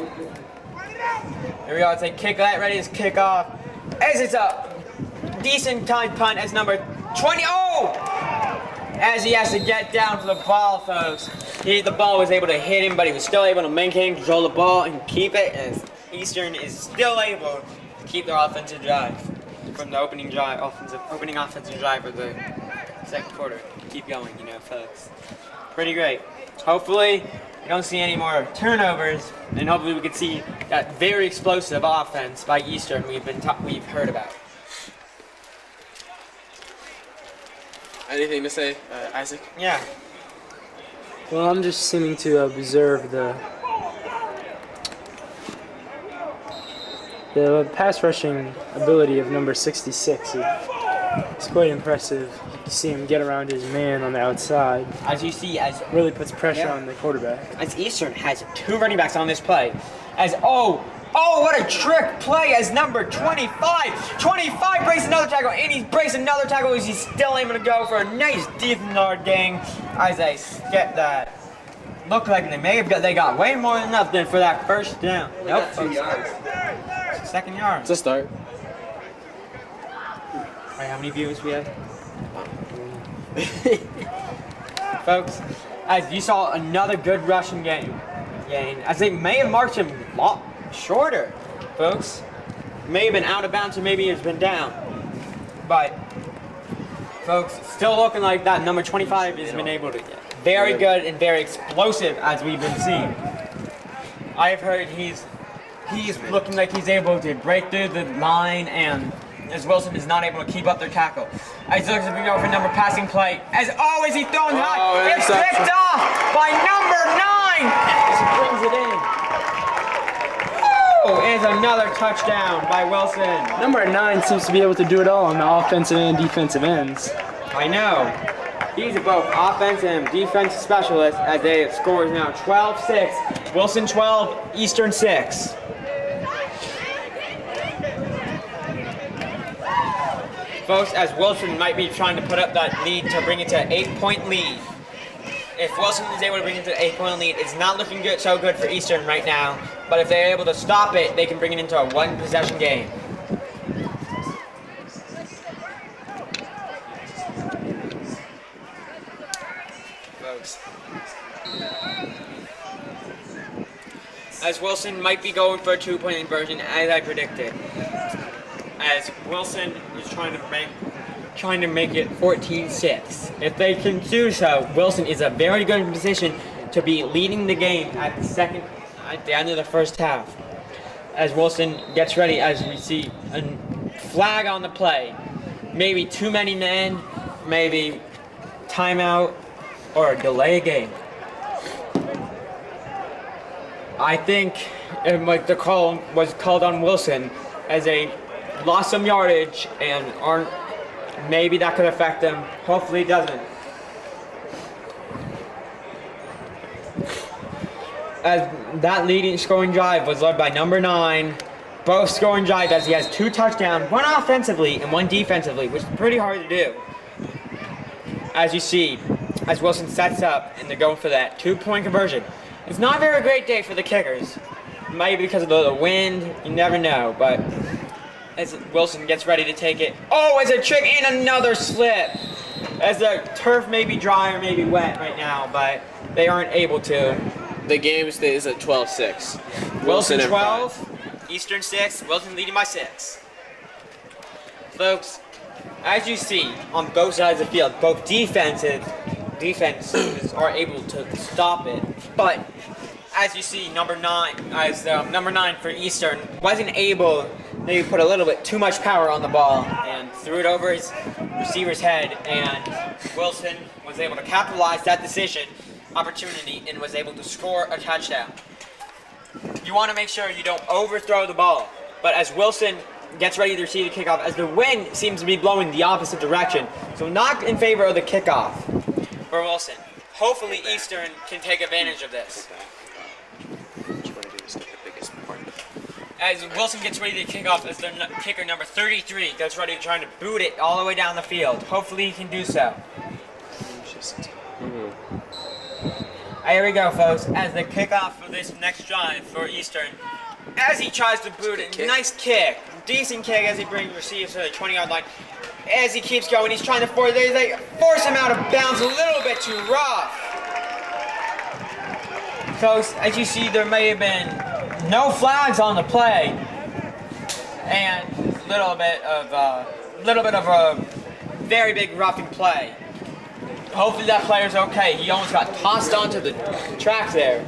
Speaker 3: Here we go, as they ready to kick off. As it's a decent time punt as number 20. as he has to get down to the ball, folks. The ball was able to hit him, but he was still able to maintain control of the ball and keep it, as Eastern is still able to keep their offensive drive from the opening offensive drive of the second quarter. Keep going, folks. Pretty great. Hopefully, we don't see any more turnovers, and hopefully we can see that very explosive offense by Eastern we've heard about.
Speaker 2: Anything to say, Isaac?
Speaker 3: Yeah.
Speaker 6: Well, I'm just seeming to observe the pass rushing ability of number 66. It's quite impressive. You see him get around his man on the outside.
Speaker 3: As you see,
Speaker 6: Really puts pressure on the quarterback.
Speaker 3: as Eastern has 2 running backs on this play. What a trick play as number 25. 25 breaks another tackle, and he breaks another tackle as he's still able to go for a nice deep yard gain. As I get that. Looked like they got way more than enough for that first down. Nope.
Speaker 1: 2 yards.
Speaker 3: Second yard.
Speaker 2: It's a start.
Speaker 3: Alright, how many viewers we have? Folks, as you saw another good rushing gain, as they may have marked him a lot shorter, folks. May have been out of bounds or maybe it's been down. But, folks, still looking like that number 25 has been able to get very good and very explosive as we've been seeing. I've heard he's looking like he's able to break through the line, and as Wilson is not able to keep up their tackle. As he looks to go for number passing play. As always, he's throwing high. It's picked off by number 9 as he brings it in. Is another touchdown by Wilson.
Speaker 6: Number 9 seems to be able to do it all on the offensive and defensive ends.
Speaker 3: I know. He's both offensive and defensive specialist as they scores now 12-6. Wilson 12, Eastern 6. Folks, as Wilson might be trying to put up that lead to bring it to an 8-point lead. If Wilson is able to bring it to an 8-point lead, it's not looking so good for Eastern right now. But if they're able to stop it, they can bring it into a 1-possession game. Folks. As Wilson might be going for a 2-point conversion, as I predicted. As Wilson is trying to make it 14-6. If they can do so, Wilson is a very good position to be leading the game at the end of the first half. As Wilson gets ready, as we see a flag on the play, maybe too many men, maybe timeout, or a delay game. I think the call was called on Wilson as they lost some yardage and maybe that could affect them. Hopefully it doesn't. As that leading scoring drive was led by number 9. Both scoring drives as he has 2 touchdowns, 1 offensively and 1 defensively, which is pretty hard to do. As you see, as Wilson sets up and they're going for that 2-point conversion. It's not a very great day for the kickers. Maybe because of the wind, you never know, but as Wilson gets ready to take it. Oh, it's a trick and another slip. As the turf may be dry or maybe wet right now, but they aren't able to.
Speaker 2: The game stays at 12-6.
Speaker 3: Wilson 12, Eastern 6, Wilson leading by 6. Folks, as you see on both sides of the field, both defenses are able to stop it. But as you see, number 9 for Eastern wasn't able. Maybe put a little bit too much power on the ball and threw it over his receiver's head, and Wilson was able to capitalize that opportunity and was able to score a touchdown. You want to make sure you don't overthrow the ball, but as Wilson gets ready to receive the kickoff, as the wind seems to be blowing the opposite direction, so not in favor of the kickoff for Wilson. Hopefully Eastern can take advantage of this. As Wilson gets ready to kick off, as their kicker number 33 gets ready trying to boot it all the way down the field. Hopefully he can do so. Here we go, folks, as the kickoff for this next drive for Eastern. As he tries to boot it, nice kick, decent kick as he receives to the 20-yard line. as he keeps going, he's trying to force him out of bounds a little bit too rough. Folks, as you see, there may have been no flags on the play, and a little bit of a very big roughing play. Hopefully that player's okay. He almost got tossed onto the track there.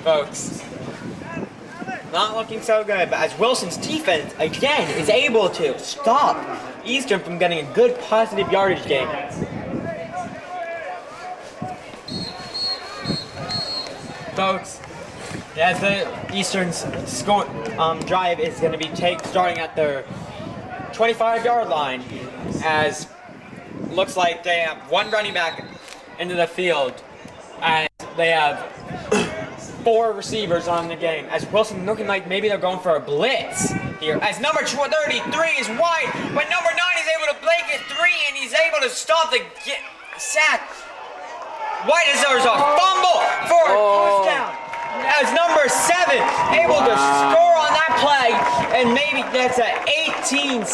Speaker 3: Folks, not looking so good, but as Wilson's defense, again, is able to stop Eastern from getting a good positive yardage gain. Folks, as the Eastern's score drive is going to be starting at their 25-yard line, as looks like they have one running back into the field, and they have 4 receivers on the game. As Wilson looking like maybe they're going for a blitz here. As number 33 is wide, but number 9 is able to break it 3, and he's able to stop the sack. White as there's a fumble for a first down. As number 7 able to score on that play, and maybe that's an 18-6.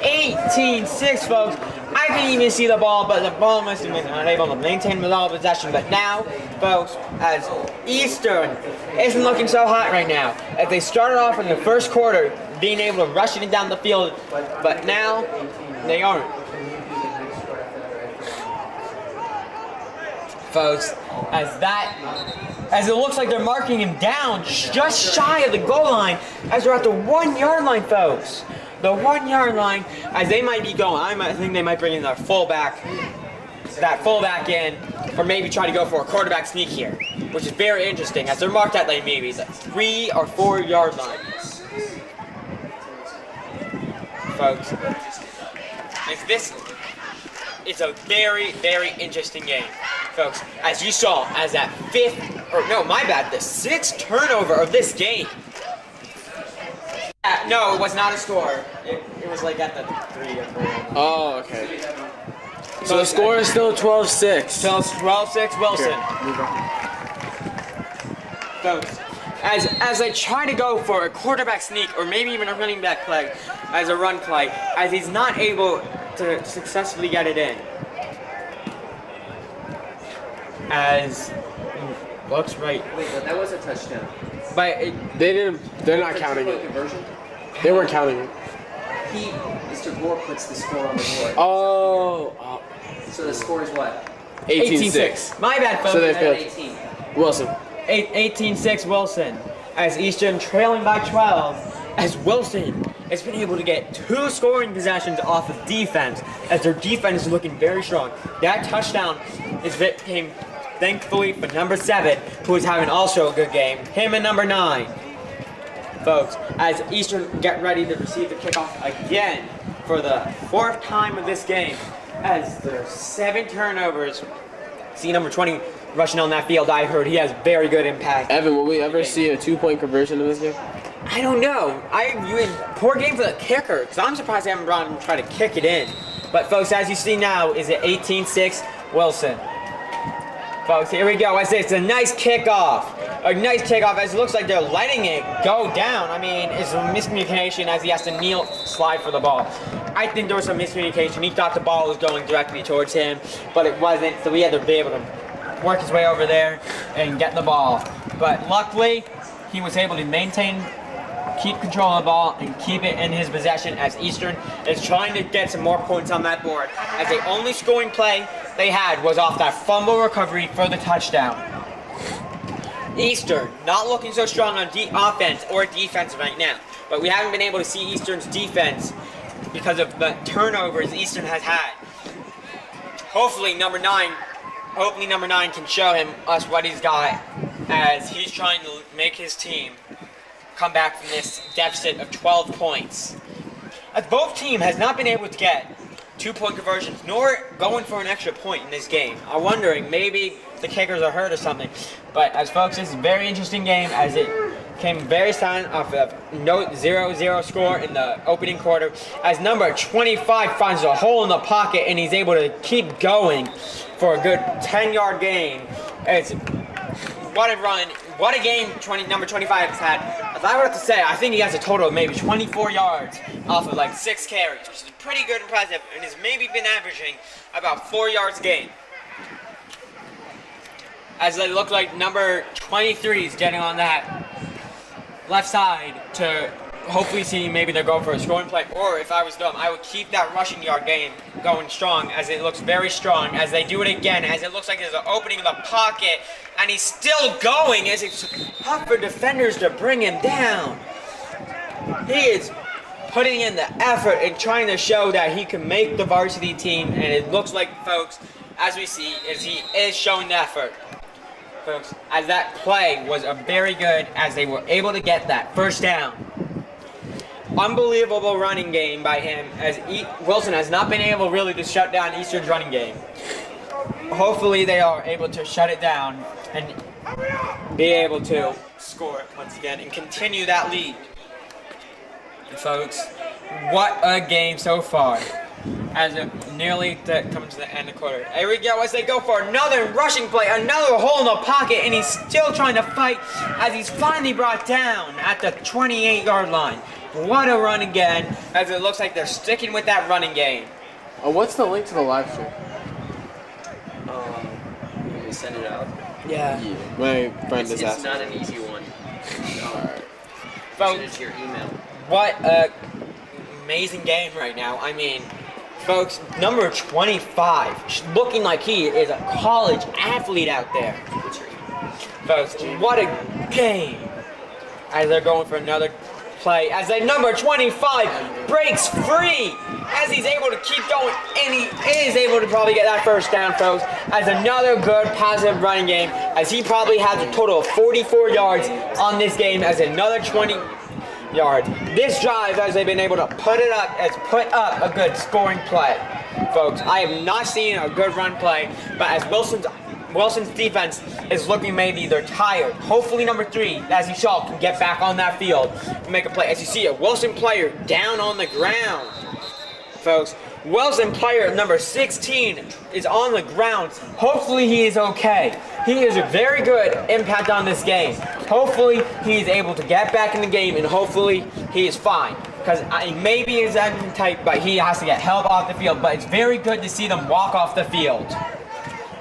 Speaker 3: 18-6, folks. I didn't even see the ball, but the ball must have been unable to maintain the ball possession. But now, folks, as Eastern isn't looking so hot right now, as they started off in the first quarter being able to rush it down the field, but now they aren't. Folks, as it looks like they're marking him down just shy of the goal line, as they're at the 1-yard line, folks. The 1-yard line, as they might be going. I think they might bring in their fullback in, or maybe try to go for a quarterback sneak here, which is very interesting, as they're marked at like maybe the 3 or 4-yard line. Folks, this is a very, very interesting game. Folks, as you saw, as that the 6th turnover of this game. No, it was not a score. It was like at the 3 or 4.
Speaker 2: Oh, okay. So the score is still 12-6.
Speaker 3: Still 12-6 Wilson. Folks, as they try to go for a quarterback sneak or maybe even a running back play as a run play, as he's not able to successfully get it in. As looks right.
Speaker 1: Wait, but that was a touchdown.
Speaker 3: But
Speaker 2: they're not counting it.
Speaker 1: Conversion?
Speaker 2: They weren't counting it.
Speaker 1: Mr. Gore puts the score on the board.
Speaker 2: Oh.
Speaker 1: So the score is what?
Speaker 2: 18-6.
Speaker 3: My bad, folks.
Speaker 2: So they failed.
Speaker 1: 18.
Speaker 2: Wilson.
Speaker 3: 18-6 Wilson. As Eastern trailing by 12. As Wilson has been able to get 2 scoring possessions off of defense. As their defense is looking very strong. That touchdown came thankfully for number 7, who is having also a good game. Him and number 9. Folks, as Eastern get ready to receive the kickoff again for the 4th time of this game, as there are 7 turnovers. See number 20 rushing on that field. I heard he has very good impact.
Speaker 2: Evan, will we ever see a 2-point conversion in this game?
Speaker 3: I don't know. Poor game for the kicker, because I'm surprised they haven't brought him to try to kick it in. But folks, as you see now, is it 18-6 Wilson. Folks, here we go. It's a nice kickoff. A nice kickoff, as it looks like they're letting it go down. I mean, it's a miscommunication as he has to kneel, slide for the ball. I think there was some miscommunication. He thought the ball was going directly towards him, but it wasn't, so he had to be able to work his way over there and get the ball. But luckily, he was able to keep control of the ball and keep it in his possession, as Eastern is trying to get some more points on that board, as the only scoring play they had was off that fumble recovery for the touchdown. Eastern not looking so strong on offense or defense right now, but we haven't been able to see Eastern's defense because of the turnovers Eastern has had. Hopefully number 9 can show us what he's got, as he's trying to make his team come back from this deficit of 12 points. As both team has not been able to get 2-point conversions, nor going for an extra point in this game. I'm wondering, maybe the kickers are hurt or something. But as folks, this is a very interesting game, as it came very silent off of no 0-0 score in the opening quarter, as number 25 finds a hole in the pocket and he's able to keep going for a good 10-yard gain. It's what a run, what a game number 25 has had. If I were to say, I think he has a total of maybe 24 yards off of like 6 carries, which is pretty good, impressive, and has maybe been averaging about 4 yards a game. As they look like number 23 is getting on that left side to hopefully see maybe they're going for a scoring play, or if I was them, I would keep that rushing yard game going strong, as it looks very strong, as they do it again, as it looks like there's an opening in the pocket, and he's still going, as it's tough for defenders to bring him down. He is putting in the effort and trying to show that he can make the varsity team, and it looks like, folks, as we see, is he is showing the effort. Folks, as that play was a very good, as they were able to get that first down. Unbelievable running game by him, as Wilson has not been able really to shut down Eastern's running game. Hopefully they are able to shut it down and be able to score it once again and continue that lead. And folks, what a game so far. As it nearly comes to the end of the quarter. Here we go, as they go for another rushing play, another hole in the pocket, and he's still trying to fight as he's finally brought down at the 28-yard line. What a run again, as it looks like they're sticking with that running game.
Speaker 2: What's the link to the live stream?
Speaker 1: You can send it out.
Speaker 6: Yeah.
Speaker 2: My friend is
Speaker 1: It's
Speaker 2: asking.
Speaker 1: not an easy one.
Speaker 2: Alright.
Speaker 1: Send it to your email.
Speaker 3: What a amazing game right now. I mean, folks, number 25, looking like he is a college athlete out there.
Speaker 1: What's your email?
Speaker 3: Folks, what a game. As they're going for another play, as the number 25 breaks free, as he's able to keep going, and he is able to probably get that first down, folks, as another good positive running game, as he probably has a total of 44 yards on this game, as another 20 yards. This drive, as they've been able to put up a good scoring play. Folks, I have not seen a good run play, but as Wilson's defense is looking maybe they're tired. Hopefully number 3, as you saw, can get back on that field and make a play. As you see, a Wilson player down on the ground. Folks, Wilson player number 16 is on the ground. Hopefully he is okay. He is a very good impact on this game. Hopefully he is able to get back in the game, and hopefully he is fine. Because maybe he's engine type, but he has to get help off the field. But it's very good to see them walk off the field.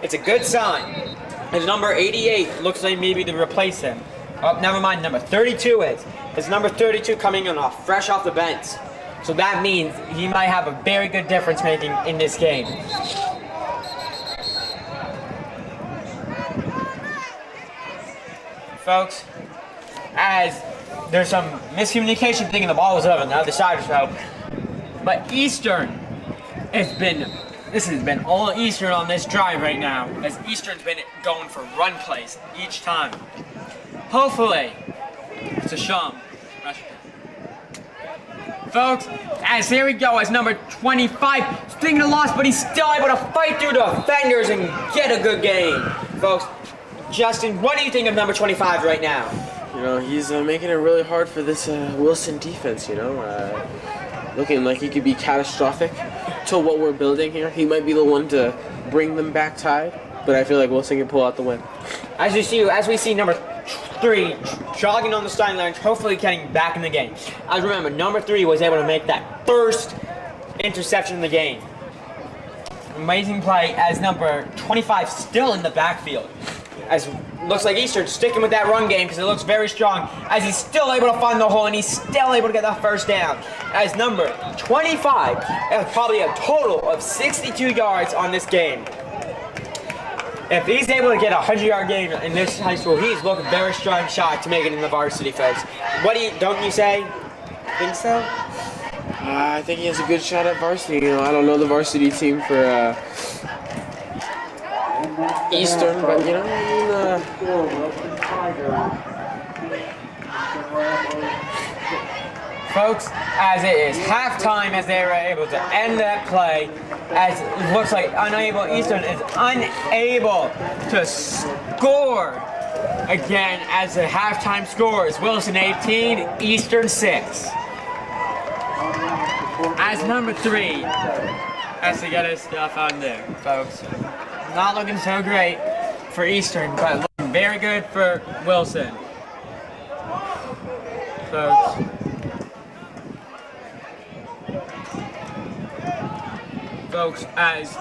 Speaker 3: It's a good sign. His number 88 looks like maybe to replace him. Oh, never mind, number 32 is. His number 32 coming in fresh off the bench. So that means he might have a very good difference making in this game. Folks, as there's some miscommunication thinking the ball was over on the other side or so, but Eastern this has been all Eastern on this drive right now, as Eastern's been going for run plays each time. Hopefully, it's a sham. Folks, as here we go, as number 25, taking a loss, but he's still able to fight through the defenders and get a good game. Folks, Justin, what do you think of number 25 right now?
Speaker 2: You know, he's making it really hard for this Wilson defense, you know. Looking like he could be catastrophic to what we're building here. He might be the one to bring them back tied, but I feel like Wilson can pull out the win.
Speaker 3: As we see number 3 jogging on the sidelines, hopefully getting back in the game. As remember, number 3 was able to make that first interception in the game. Amazing play as number 25 still in the backfield. As looks like Eastern sticking with that run game because it looks very strong, as he's still able to find the hole and he's still able to get that first down. As number 25 has probably a total of 62 yards on this game. If he's able to get a 100-yard game in this high school, he's looking very strong shot to make it in the varsity, folks. Don't you say? Think so?
Speaker 2: I think he has a good shot at varsity. You know, I don't know the varsity team for Eastern, but you know,
Speaker 3: folks, as it is halftime, as they were able to end that play, as it looks like Eastern is unable to score again, as the halftime score is Wilson 18, Eastern 6. As number 3 has to get his stuff on there, folks. Not looking so great for Eastern, but looking looking very good for Wilson. Folks. Folks, as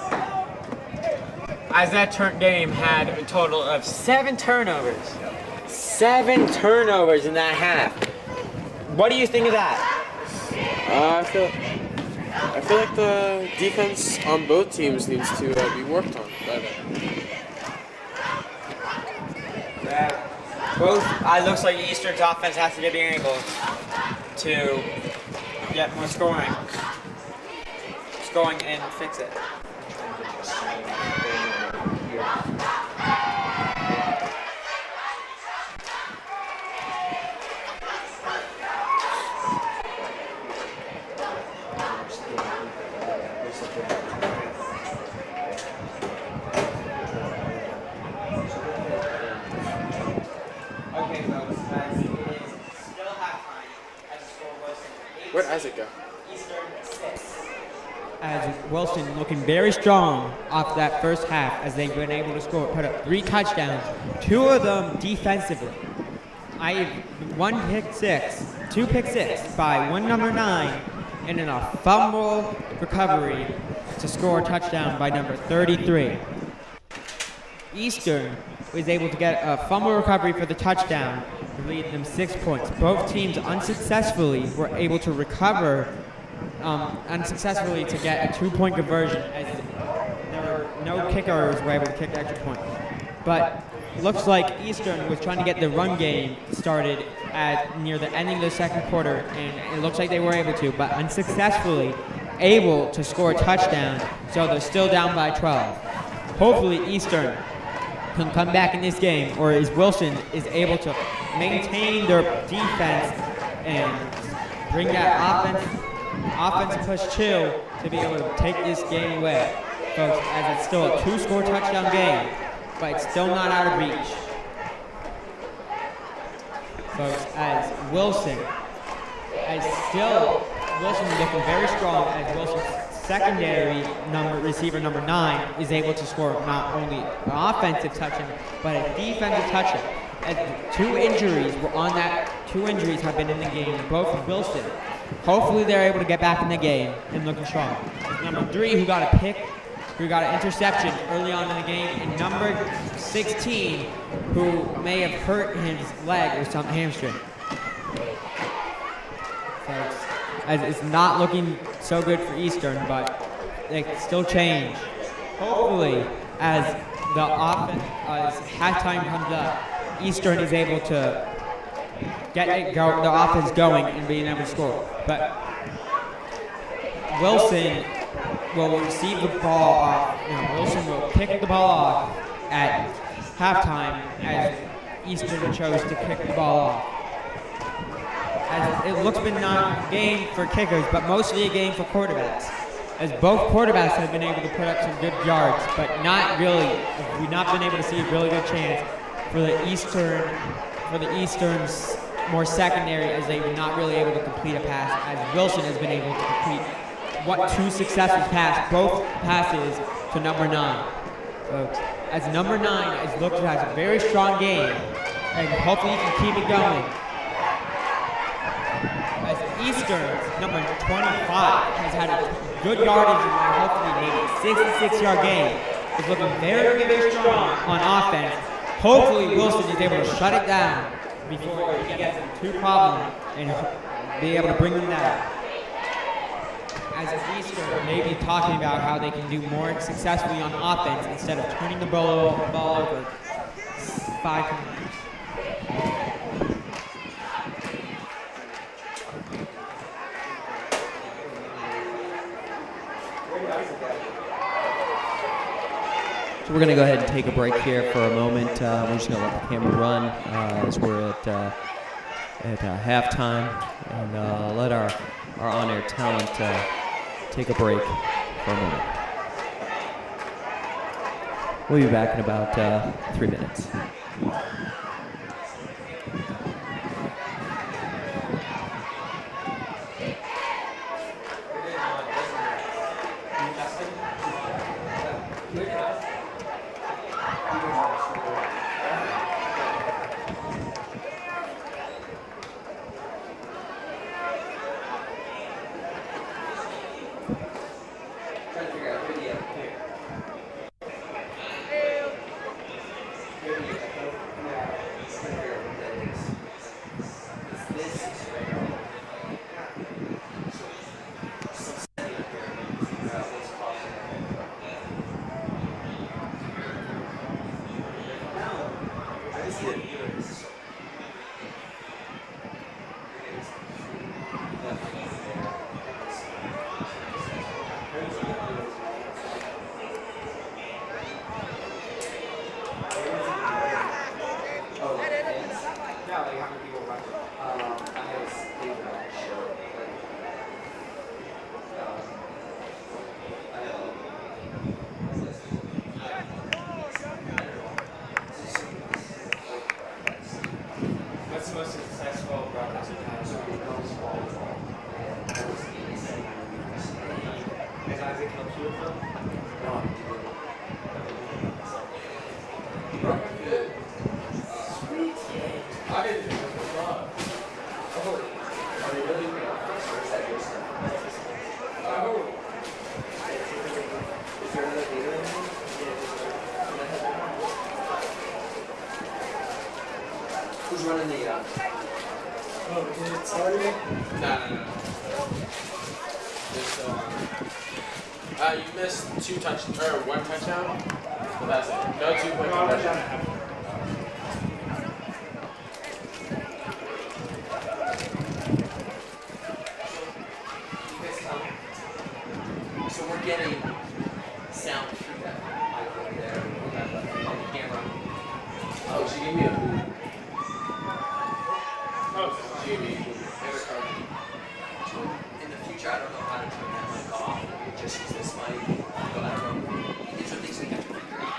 Speaker 3: that game had a total of 7 turnovers. 7 turnovers in that half. What do you think of that?
Speaker 2: I feel like the defense on both teams needs to be worked on better.
Speaker 3: It looks like Eastern's offense has to be able to get more scoring and fix it. Okay, folks, as it is still halftime, as the score was 8.
Speaker 2: Where'd Isaac go?
Speaker 3: Eastern 6. As Wilson looking very strong off that first half, as they've been able to put up 3 touchdowns, 2 of them defensively. 1 pick 6, 2 pick 6 by one number 9, and then a fumble recovery to score a touchdown by number 33. Eastern was able to get a fumble recovery for the touchdown to lead them 6 points. Both teams unsuccessfully were able to recover unsuccessfully to get a 2-point conversion, as there were no kickers were able to kick the extra point. But looks like Eastern was trying to get the run game started near the ending of the second quarter, and it looks like they were able to, but unsuccessfully able to score a touchdown, so they're still down by 12. Hopefully Eastern can come back in this game, or as Wilson is able to maintain their defense and bring that offensive push to be able to take this game away, folks, as it's still a 2-score touchdown game, but it's still not out of reach. Folks, as Wilson looking very strong, as Wilson's secondary receiver number 9 is able to score not only an offensive touchdown, but a defensive touchdown. As 2 injuries have been in the game, both of Wilson. Hopefully they're able to get back in the game and looking strong. Number 3, who got an interception early on in the game, and number 16, who may have hurt his leg or some hamstring. Folks, as it's not looking so good for Eastern, but they can still change. Hopefully, as halftime comes up, Eastern is able to get the offense going and being able to score. But Wilson will receive the ball off. Wilson will pick the ball off at halftime, as Eastern chose to kick the ball off. As it looks been not a game for kickers, but mostly a game for quarterbacks, as both quarterbacks have been able to put up some good yards, but not really. We've not been able to see a really good chance for the Eastern's more secondary, as they were not really able to complete a pass, as Wilson has been able to complete 2 successful passes, both passes to number 9. Folks, as number 9 has a very strong game, and hopefully he can keep it going. As Eastern's number 25 has had a good yardage and hopefully maybe a 66-yard game, is looking very, very strong on offense. Hopefully Wilson is able to shut it down before he gets into problems and be able to bring them down. As Eastern may be talking about how they can do more successfully on offense instead of turning the ball over 5 times.
Speaker 1: So we're going to go ahead and take a break here for a moment. We're just going to let the camera run as we're at halftime, and let our on-air talent take a break for a moment. We'll be back in about 3 minutes.
Speaker 3: the most successful broadcaster in Is Isaac helped you with them?
Speaker 1: Who's running the?
Speaker 6: Oh, is it started?
Speaker 2: No. Just you missed one touchdown, but that's it. No 2-point conversion.
Speaker 1: So we're getting sound through that mic over there on the camera.
Speaker 2: Oh, she gave me a boot. Oh, she gave me a boot.
Speaker 1: In the future, I don't know how to turn that mic off. We just use this mic. But I don't know. These are things we have to figure out.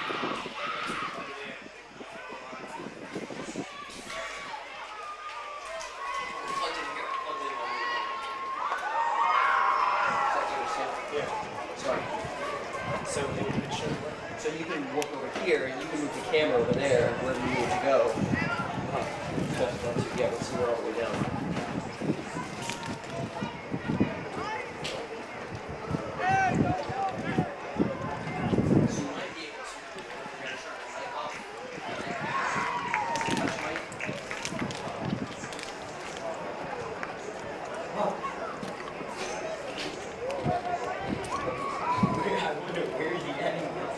Speaker 1: Plugged in here. Plugged in on the. Does that understand? Yeah. Sorry. So you can walk over here and you can move the camera over there wherever you need to go. Yeah, let's see we're all the way down. So you might be able to turn the mic off. Touch mic. I wonder where is he getting this?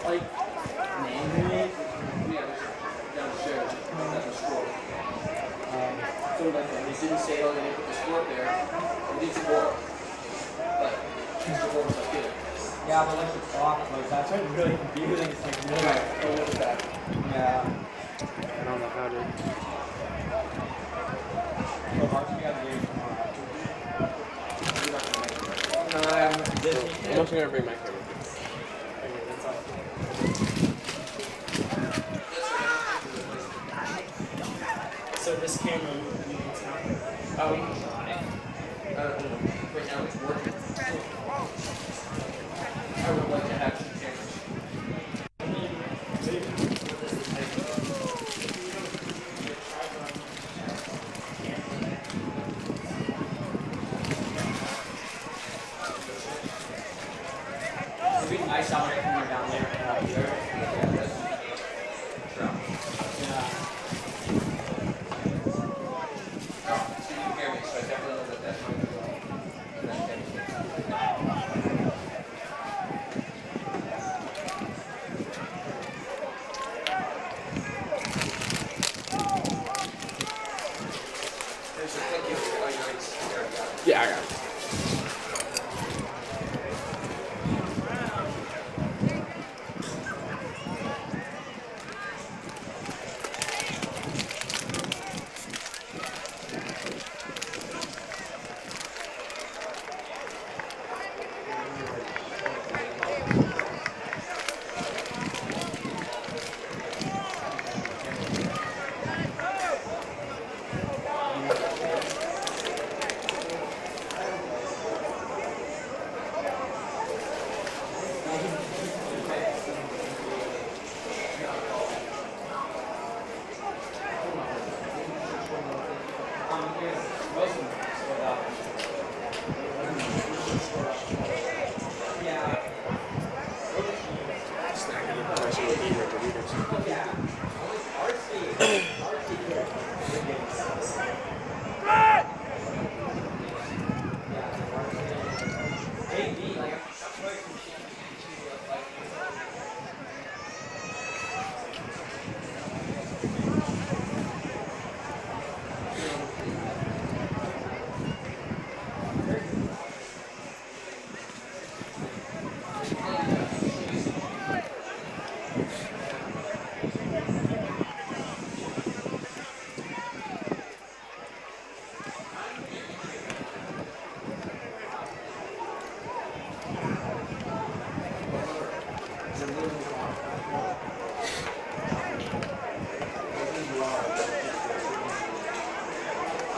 Speaker 1: Like, name yeah, downstairs, down the score. So like, they didn't say, oh, they didn't put the score up there. They did score. But, the score was like good.
Speaker 3: Yeah, but like the clock was, that's what's really confusing. It's like, really,
Speaker 1: Right, so what was that?
Speaker 3: yeah.
Speaker 6: I don't know how to.
Speaker 3: So Mark, you got a game tomorrow.
Speaker 2: I'm actually gonna bring my camera.
Speaker 6: So this camera, it's not.
Speaker 1: Oh, we can try. Right now it's working. I would like to have two cameras.
Speaker 3: It'd be nice out there when you're down there and up here. Yeah.
Speaker 1: So you can hear me, so I definitely know that that's my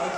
Speaker 1: All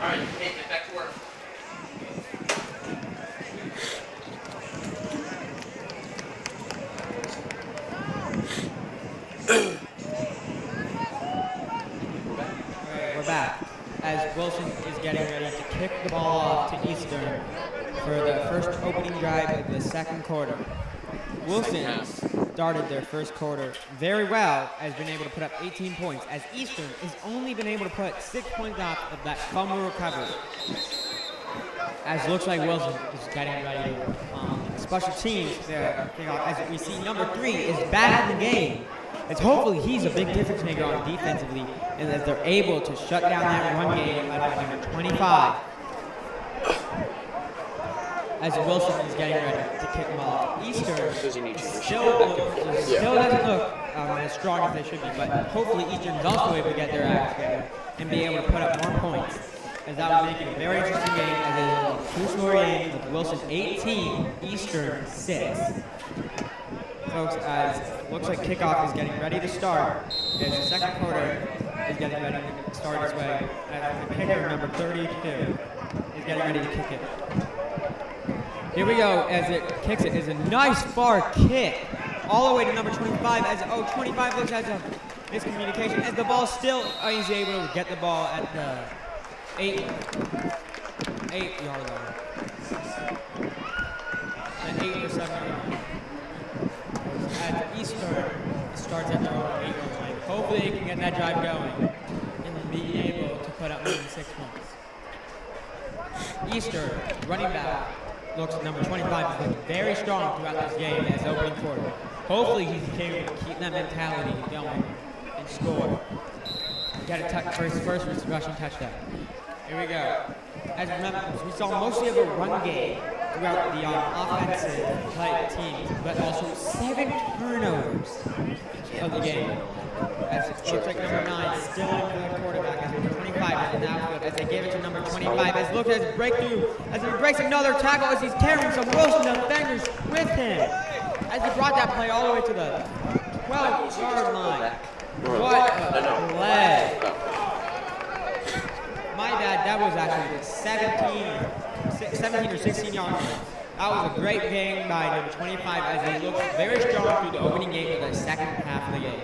Speaker 1: right, okay, get back to work.
Speaker 3: We're back. As Wilson is getting ready to kick the ball off to Eastern for the first opening drive of the second quarter. Wilson started their first quarter very well, has been able to put up 18 points, as Eastern has only been able to put 6 points off of that fumble recovery. As it looks like Wilson is getting ready to special teams there. As we see, number 3 is back in the game. As hopefully he's a big difference maker on defensively, and as they're able to shut down that run game by number 25. As Wilson is getting ready to kick them off. Eastern still doesn't look as strong as they should be, but hopefully Eastern is also able to get their act together and be able to put up more points. As that would make it a very interesting game, as it is a two-score game with Wilson 18, Eastern 6. Folks, as it looks like kickoff is getting ready to start, as the second quarter is getting ready to start its way, as the kicker, number 32, is getting ready to kick it. Here we go, as it kicks it, is a nice far kick, all the way to number 25, as, 25 looks as a miscommunication, as the ball still, he's able to get the ball at the 8-yard line. An 8 or 7 yard. As Eastern starts at their own 8-yard line. Hopefully they can get that drive going and then be able to put up more than 6 points. Eastern, running back, looks number 25 is looking very strong throughout this game as opening quarter. Hopefully he's able to keep that mentality going and score. Get a touch for his first rushing touchdown. Here we go. As remember, we saw mostly of a run game throughout the offensive play teams, but also 7 turnovers of the game. As it looks like number 9 still in the quarterback, as number 25 is in the outfield, as they gave it to number 25, as looked at his breakthrough, as he breaks another tackle, as he's carrying some Wilson defenders with him, as he brought that play all the way to the 12-yard line. What a play. My bad, that was actually 17 or 16 yard line. That was a great game by number 25 as they looked very strong through the opening game of the second half of the game.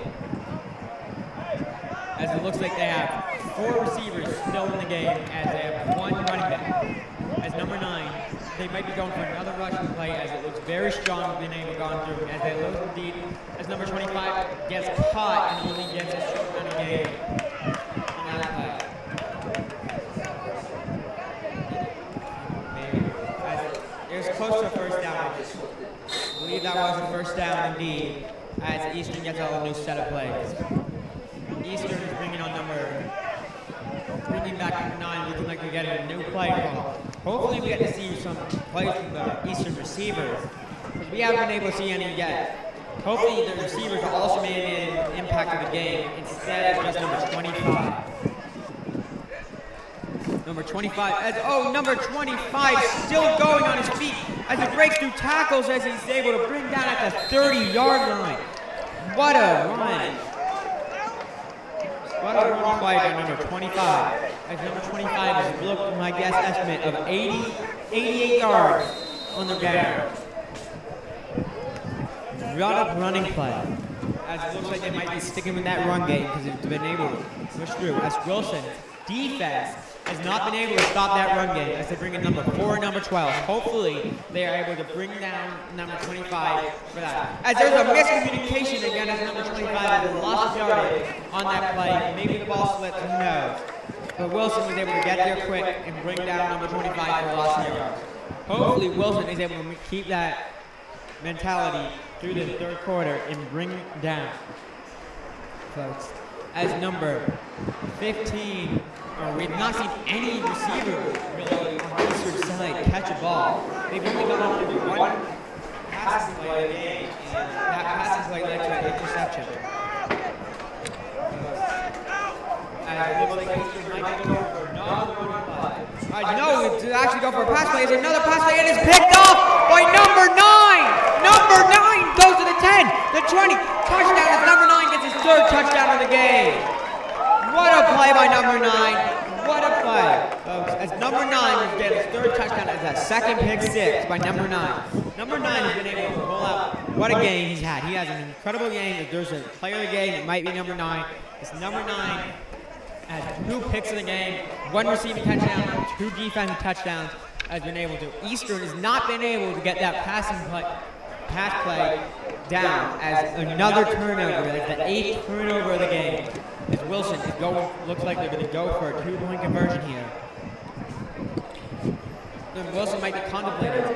Speaker 3: As it looks like they have 4 receivers still in the game as they have 1 running back. As number 9, they might be going for another rushing play as it looks very strong being able to go through as they look indeed as number 25 gets caught and only gets a short run of game on that play. It was close to a first down. I believe that was a first down indeed as Eastern gets a new set of plays. Eastern is bringing back number 9, looking like we're getting a new play call. Hopefully we get to see some plays from the Eastern receivers, because we haven't been able to see any yet. Hopefully the receivers are also made an impact of the game instead of just number 25. Number 25, number 25 still going on his feet as he breaks through tackles as he's able to bring down at the 30-yard line. What a run. What a run play by number 25. As number 25 is looking, my guess estimate of 88 yards on the ground. Running play. As it looks like they might be sticking with that run game because they've been able to push through. As Wilson, defense, has not been able to stop that run game as they bring in number 4 and number 12. Hopefully, they are able to bring down number 25 for that. As there's a miscommunication again as number 25 has lost yardage on that play. Maybe the ball slipped, who knows. but Wilson was able to get there quick and bring down number 25 for a loss of yards. Hopefully Wilson is able to keep that mentality through the third quarter and bring it down, folks. As number 15, we've not seen any receiver really on the Eastern side catch a ball. They've only gone through one passing play of the game, and that passing play led to an interception. As it looks like Eastern might go for another one play. No, to actually go for a pass play is another pass play, and it's picked off by number 9! Number 9 goes to the 10, the 20, touchdown as number 9 gets his third touchdown of the game. What a play by number 9. What a play, folks. As number 9 is getting his third touchdown as that second pick six by number 9. Number 9 has been able to pull out what a game he's had. He has an incredible game. If there's a player of the game, it might be number 9. It's number 9 has 2 picks in the game, 1 receiving touchdown, 2 defensive touchdowns, has been able to. Eastern has not been able to get that pass play down as another turnover, like the 8th turnover of the game. As Wilson is looks like they're going to go for a 2-point conversion here. Then Wilson might be contemplating.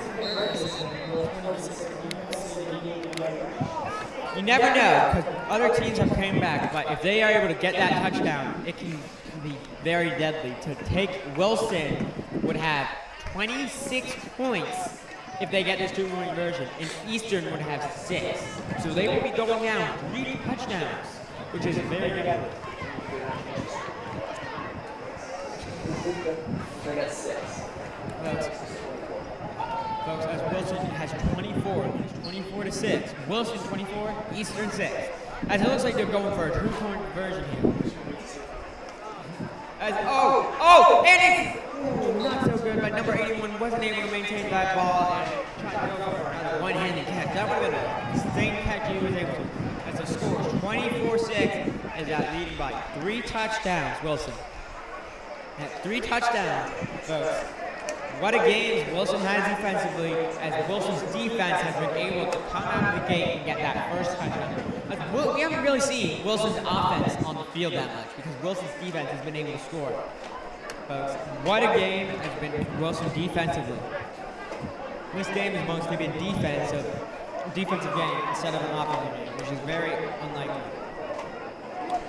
Speaker 3: You never know, because other teams have came back, but if they are able to get that touchdown, it can be very deadly. To take Wilson would have 26 points if they get this 2-point conversion, and Eastern would have 6. So they will be going down 3 touchdowns, which is very good.
Speaker 1: They got 6.
Speaker 3: Folks, as Wilson has 24, it's 24-6. Wilson 24, Eastern 6. As it looks like they're going for a 2-point conversion here. As and it's not so good, but number 81 wasn't able to maintain that ball and tried to go for another one-handed catch. That would have been the same catch he was able to. As the score is 24-6, as that leading by 3 touchdowns, Wilson. At 3 touchdowns, folks. What a game Wilson has defensively, as Wilson's defense has been able to come out of the gate and get that first touchdown. We haven't really seen Wilson's offense on the field that much because Wilson's defense has been able to score. Folks, what a game has been Wilson defensively. This game has mostly been defensive game instead of an offensive game, which is very unlikely.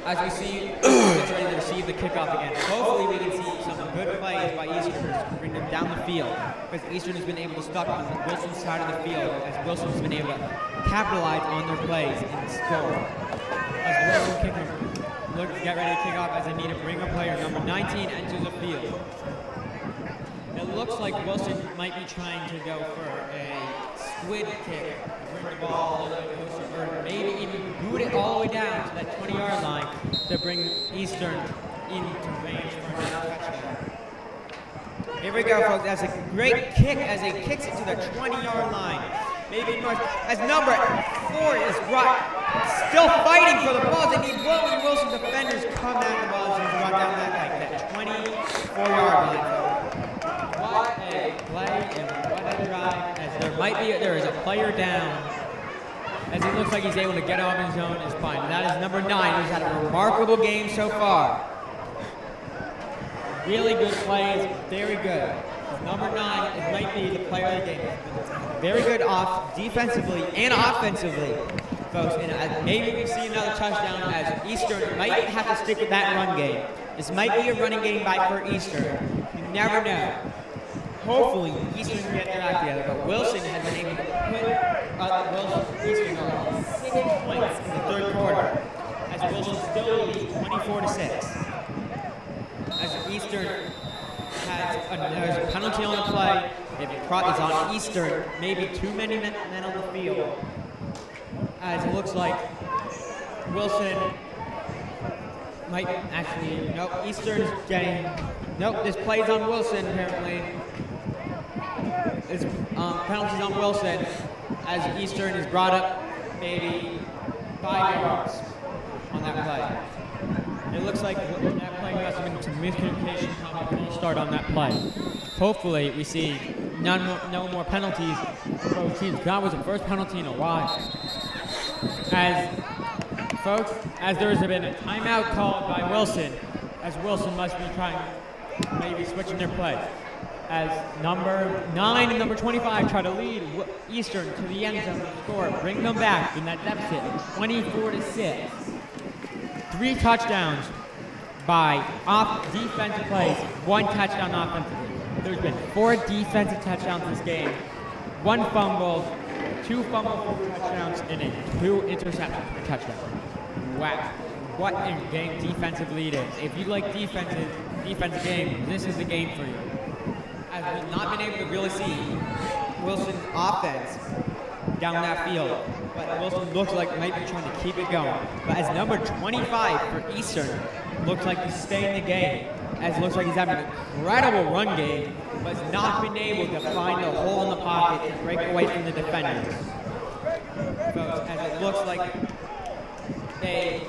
Speaker 3: As we see, it's ready to receive the kickoff again. Hopefully we can see some good plays by Eastern to bring them down the field, because Eastern has been able to stop on Wilson's side of the field, as Wilson has been able to capitalize on their plays and score. As Wilson get ready to kick off, as they need to bring a player, number 19, enters the field. It looks like Wilson might be trying to go for a squid kick, bring the ball all the way closer, or maybe even boot it all the way down to that 20-yard line to bring Eastern into range for another touchdown. Here we go, folks. That's a great kick as he kicks it to the 20-yard line. Maybe north, as number 4 is still fighting for the ball. They need Wilson defenders come down the ball and run down that 24-yard line. What a play and what a drive, as there is a player down, as it looks like he's able to get off his own is fine. That is number 9, who's had a remarkable game so far. Really good plays, very good. Number 9 it might be the player of the game. Very good defensively and offensively, folks. And maybe we see another touchdown, as Eastern might have to stick with that run game. This might be a running game by for Eastern. You never know. Hopefully, Eastern can get their act together, but Wilson has been able to put Eastern on 6 points in the third quarter, as Wilson still leads 24-6. As Eastern there's a penalty on the play, it's on Eastern, maybe too many men on the field, as it looks like Wilson might actually, nope, Eastern's getting, nope, this play's on Wilson apparently. It's penalties on Wilson, as Eastern is brought up maybe 5 yards on that play. It looks like that play must have been some miscommunication on the start on that play. Hopefully we see no more penalties for both teams. That was the first penalty in a while. As folks, as there has been a timeout called by Wilson, as Wilson must be trying, maybe switching their play. As number 9 and number 25 try to lead Eastern to the end zone to score, bring them back in that deficit, 24-6. 3 touchdowns by off defensive plays, 1 touchdown offensively. There's been 4 defensive touchdowns this game, 1 fumble, 2 fumble touchdowns, and 2 interceptions for touchdowns. Wow. What a game defensively it is. If you like defensive games, this is the game for you. As we've not been able to really see Wilson's offense down that field, but Wilson looks like he might be trying to keep it going. But as number 25 for Eastern, looks like he's staying in the game, as it looks like he's having an incredible run game, but has not been able to find a hole in the pocket to break away from the defenders. Folks, as it looks like they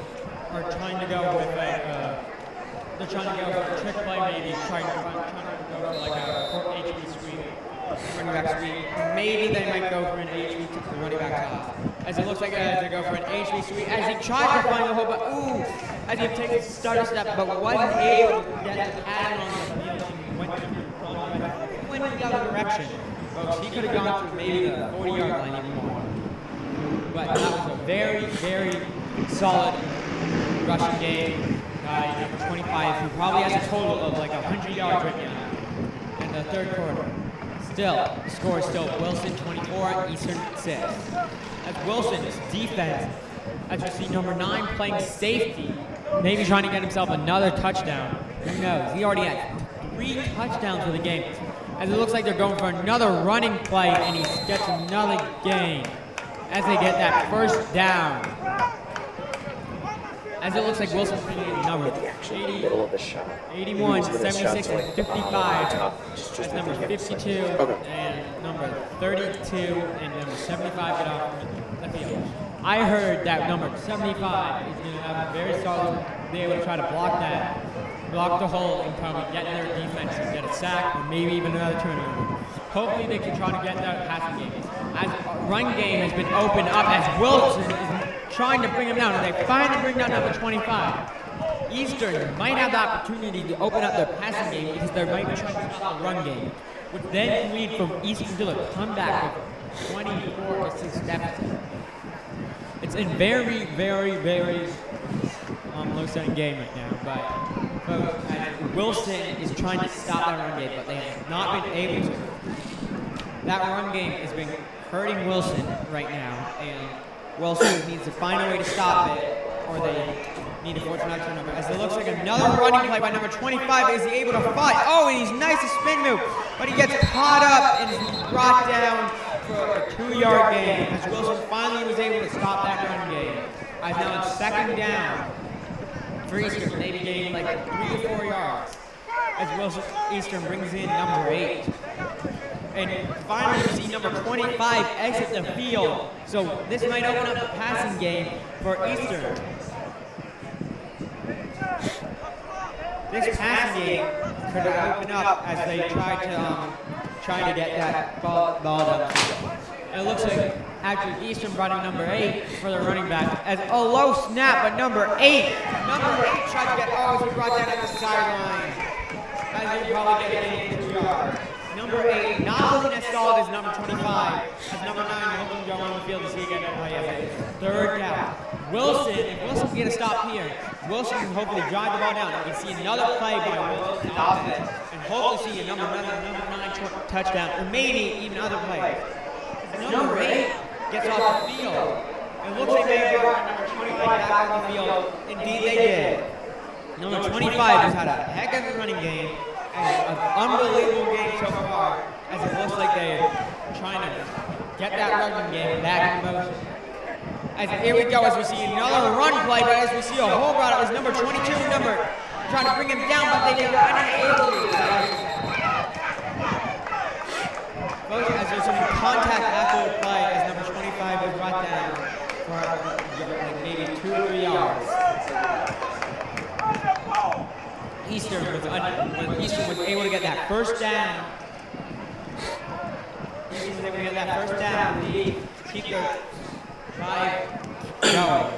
Speaker 3: are trying to go with they're trying to go for a trick play, maybe trying to go for like a HB sweep, running back sweep. Maybe they might go for an HB to the running back toss. As it looks like they go for an HB sweep, as he tries to find the hole, but as he takes a stutter step, but wasn't able to get the pattern on the field. He went the other direction. Folks, he could have gone to maybe the 40-yard line even more. But that was a very, very solid rushing game by number 25, who probably has a total of like 100 yards right now in the third quarter. Still, the score is still Wilson 24, Eastern 6. As Wilson's defense, as you see number 9 playing safety, maybe trying to get himself another touchdown. Who knows? He already had 3 touchdowns for the game. As it looks like they're going for another running play, and he gets another gain as they get that first down. As it looks like Wilson's bringing in number 81, 76, and 55. That's number 52 and number 32 and number 75 get off the field. I heard that number 75 is going to have a very solid, be able to try to block the hole and probably get their defense and get a sack or maybe even another turnover. Hopefully they can try to get that passing game. As run game has been opened up as Wilson is trying to bring him down, and they finally bring down number 25. Eastern might have the opportunity to open up their passing game because they might be trying to stop the run game, which then can lead from Eastern to a comeback of 24-6 deficit. It's a very, very, very low-scoring game right now, but Wilson is trying to stop that run game, but they have not been able to. That run game has been hurting Wilson right now, and Wilson needs to find a way to stop it, or they need to force another turnover. As it looks like another running play by number 25, is he able to fight? Oh, and he's nice to spin move, but he gets caught up and is brought down for a 2-yard gain. As Wilson finally was able to stop that run game. As now it's second down for Eastern. Maybe gained like 3 or 4 yards. As Wilson Eastern brings in number 8. And finally, we see number 25 exit the field. So this might open up the passing game for Eastern. This passing game could open up as they try to get that ball down the field. And it looks like actually Eastern brought in number 8 for the running back as a low snap, but number 8 tried to get he brought that at the sideline. As he probably get it in 2 yards. Number 8, not looking as solid as number 25. As number 9, hoping to go on the field to see again and play as a third down. Wilson, if Wilson can get a stop here, Wilson can hopefully drive the ball down. We can see another play by Wilson offense, and hopefully see a number 9 touchdown, or maybe even other plays. Number 8 gets off the field. It looks like they have brought number 25 back on the field. Indeed they did. Number 25 has had a heck of a running game. An unbelievable game so far, as it looks like they're trying to get that running game back in motion. As here we go, as we see another run play, but as we see a hole brought up, is number 22 trying to bring him down, but they were unable to. Folks, as there's some contact after the play, as number 25 was brought down for like maybe 2 or 3 yards. Eastern was able to get that first down. Eastern was able to get that first down and keep their drive going.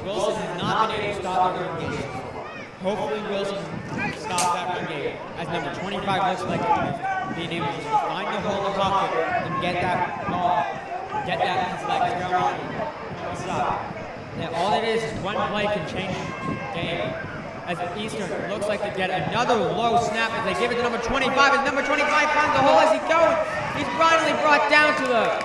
Speaker 3: Wilson has not been able to stop the run game. hopefully Wilson stops that run game. As number 25 looks like being able to find the hole in the pocket and get that ball, get that his legs going. Stop. And all it is one play can change the game. As Eastern looks like to get another low snap as they give it to number 25. As number 25 finds the hole as he's going. He's finally brought down to the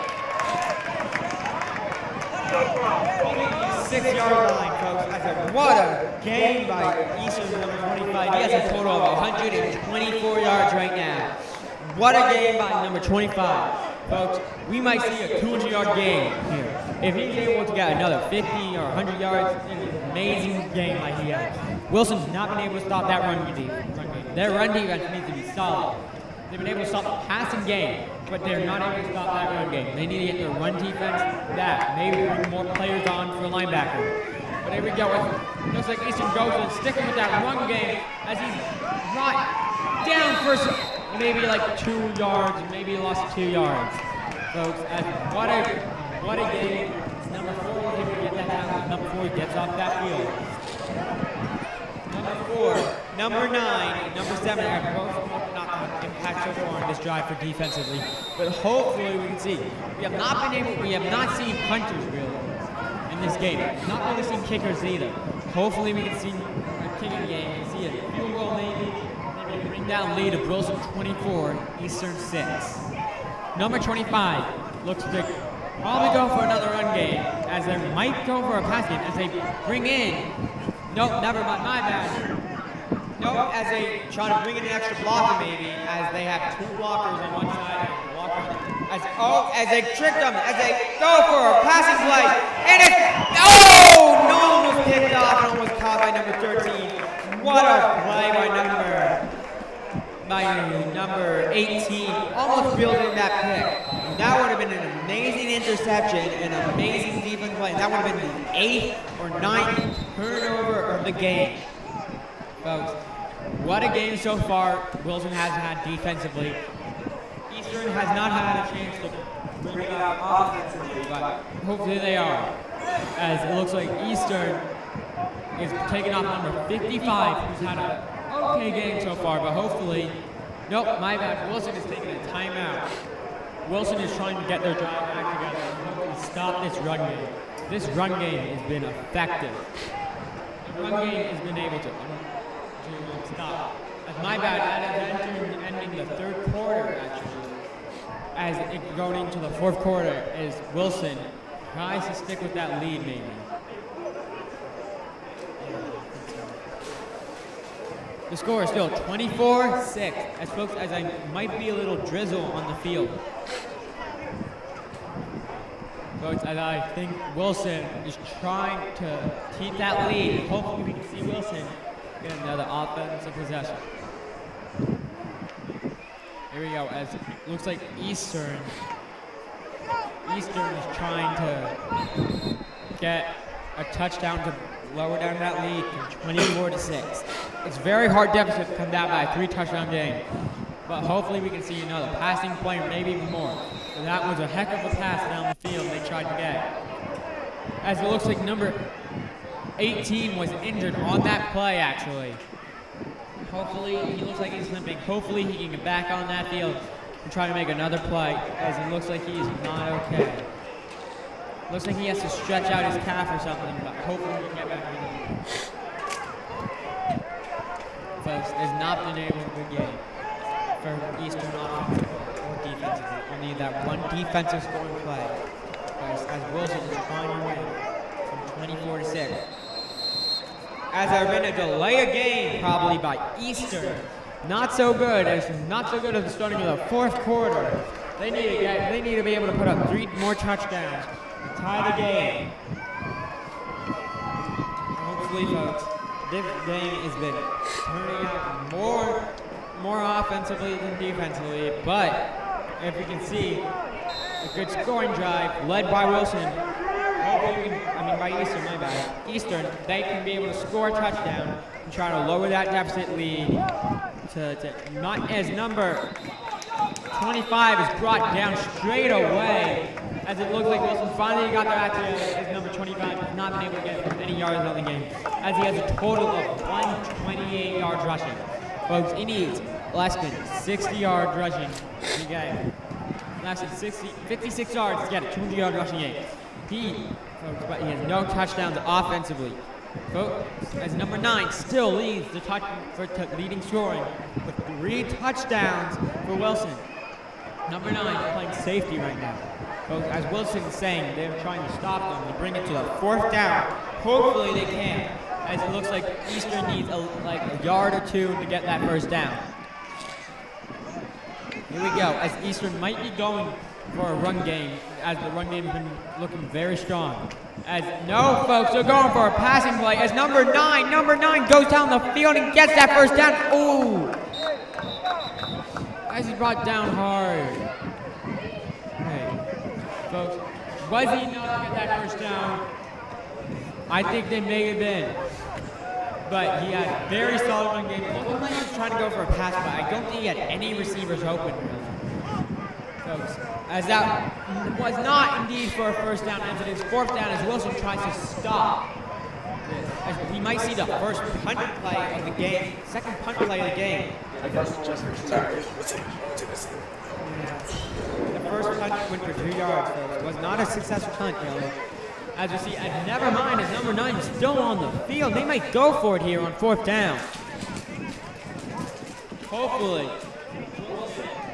Speaker 3: 6-yard line, folks. What a game by Eastern number 25. He has a total of 124 yards right now. What a game by number 25. Folks, we might see a 200-yard game here. If he's able to get another 50 or 100 yards, it's an amazing game like he has. Wilson's not been able to stop that run game. Their run defense needs to be solid. They've been able to stop the passing game, but they're not able to stop that run game. They need to get their run defense back. Maybe bring more players on for linebacker. But here we go. It looks like Eastern goes and sticking with that run game as he's brought down for maybe like 2 yards, maybe he lost 2 yards. Folks, what a game. It's number 4 able to get that down. Number 4 gets off that field. Number 4, number 9, number 7 are both not impact so far on this drive for defensively. But hopefully we can see. We have not seen punters really in this game. Not really seen kickers either. Hopefully we can see a kicking game. See a field goal maybe bring down lead of Wilson 24, Eastern 6. Number 25 looks to probably go for another run game, as they might go for a pass game, as they bring in, nope, never mind, my bad. Nope, as they try to bring in an extra blocker maybe, as they have 2 blockers on one side and a blocker on the other. As they trick them, as they go for a passing play, and it's, no one was picked off and almost caught by number 13. What a play by number 18, almost building that pick. That would have been an amazing interception and an amazing defense play. That would have been the 8th or 9th turnover of the game. Folks, what a game so far Wilson has had defensively. Eastern has not had a chance to bring it out offensively, but hopefully they are. As it looks like Eastern is taking off number 55, who's had an okay game so far, but hopefully, nope, my bad. Wilson is taking a timeout. Wilson is trying to get their drive back together and stop this run game. This run game has been effective. The run game has been able to stop. As my bad, that is ending the 3rd quarter, actually. As it going into the 4th quarter, as Wilson tries to stick with that lead, maybe. The score is still 24-6, as folks, as I might be a little drizzle on the field. Folks, as I think Wilson is trying to keep that lead. Hopefully we can see Wilson get another offensive possession. Here we go, as it looks like Eastern is trying to get a touchdown to lower down that lead from 24-6. It's very hard deficit to come down by a 3-touchdown game. But hopefully we can see another passing play, maybe even more. So that was a heck of a pass down the field they tried to get. As it looks like number 18 was injured on that play, actually. Hopefully, he looks like he's limping. Hopefully he can get back on that field and try to make another play, as it looks like he's not okay. Looks like he has to stretch out his calf or something, but hopefully he can get back in. Folks, has not been able to good game for Eastern offensively or defensively. Only that one defensive scoring play. As Wilson is trying to win from 24-6. As there been a delay of game probably by Eastern. Not so good as the starting of the 4th quarter. They need to be able to put up 3 more touchdowns to tie the game. Hopefully, folks, this game has been turning out more offensively than defensively, but if we can see a good scoring drive led by Wilson, by Eastern, my bad. Eastern, they can be able to score a touchdown and try to lower that deficit lead to not as number 25 is brought down straight away, as it looks like Wilson finally got their act together as number 25 not been able to get any yards out of the game, as he has a total of 128 yards rushing. Folks, he needs less than 60 yards rushing to get less than 56 yards to get a 200-yard rushing game. But he has no touchdowns offensively. Folks, as number 9 still leads the leading scoring with 3 touchdowns for Wilson. Number 9 is playing safety right now. Folks, as Wilson is saying, they're trying to stop them to bring it to the 4th down. Hopefully they can, as it looks like Eastern needs a yard or 2 to get that first down. Here we go, as Eastern might be going for a run game, as the run game has been looking very strong. No, folks, they're going for a passing play as number 9 goes down the field and gets that first down. Ooh! As he brought down hard. Hey, folks, was he enough to get that first down? I think they may have been. But he had a very solid run game. It looked like he was trying to go for a pass, but I don't think he had any receivers open, really. Folks, as that was not indeed for a first down, as it is 4th down as Wilson tries to stop this. As we might see the first punt play of the game, second punt play of the game. The first punt went for 2 yards, folks. It was not a successful punt, really. As you see, and never mind, as number 9 is still on the field. They might go for it here on 4th down. Hopefully,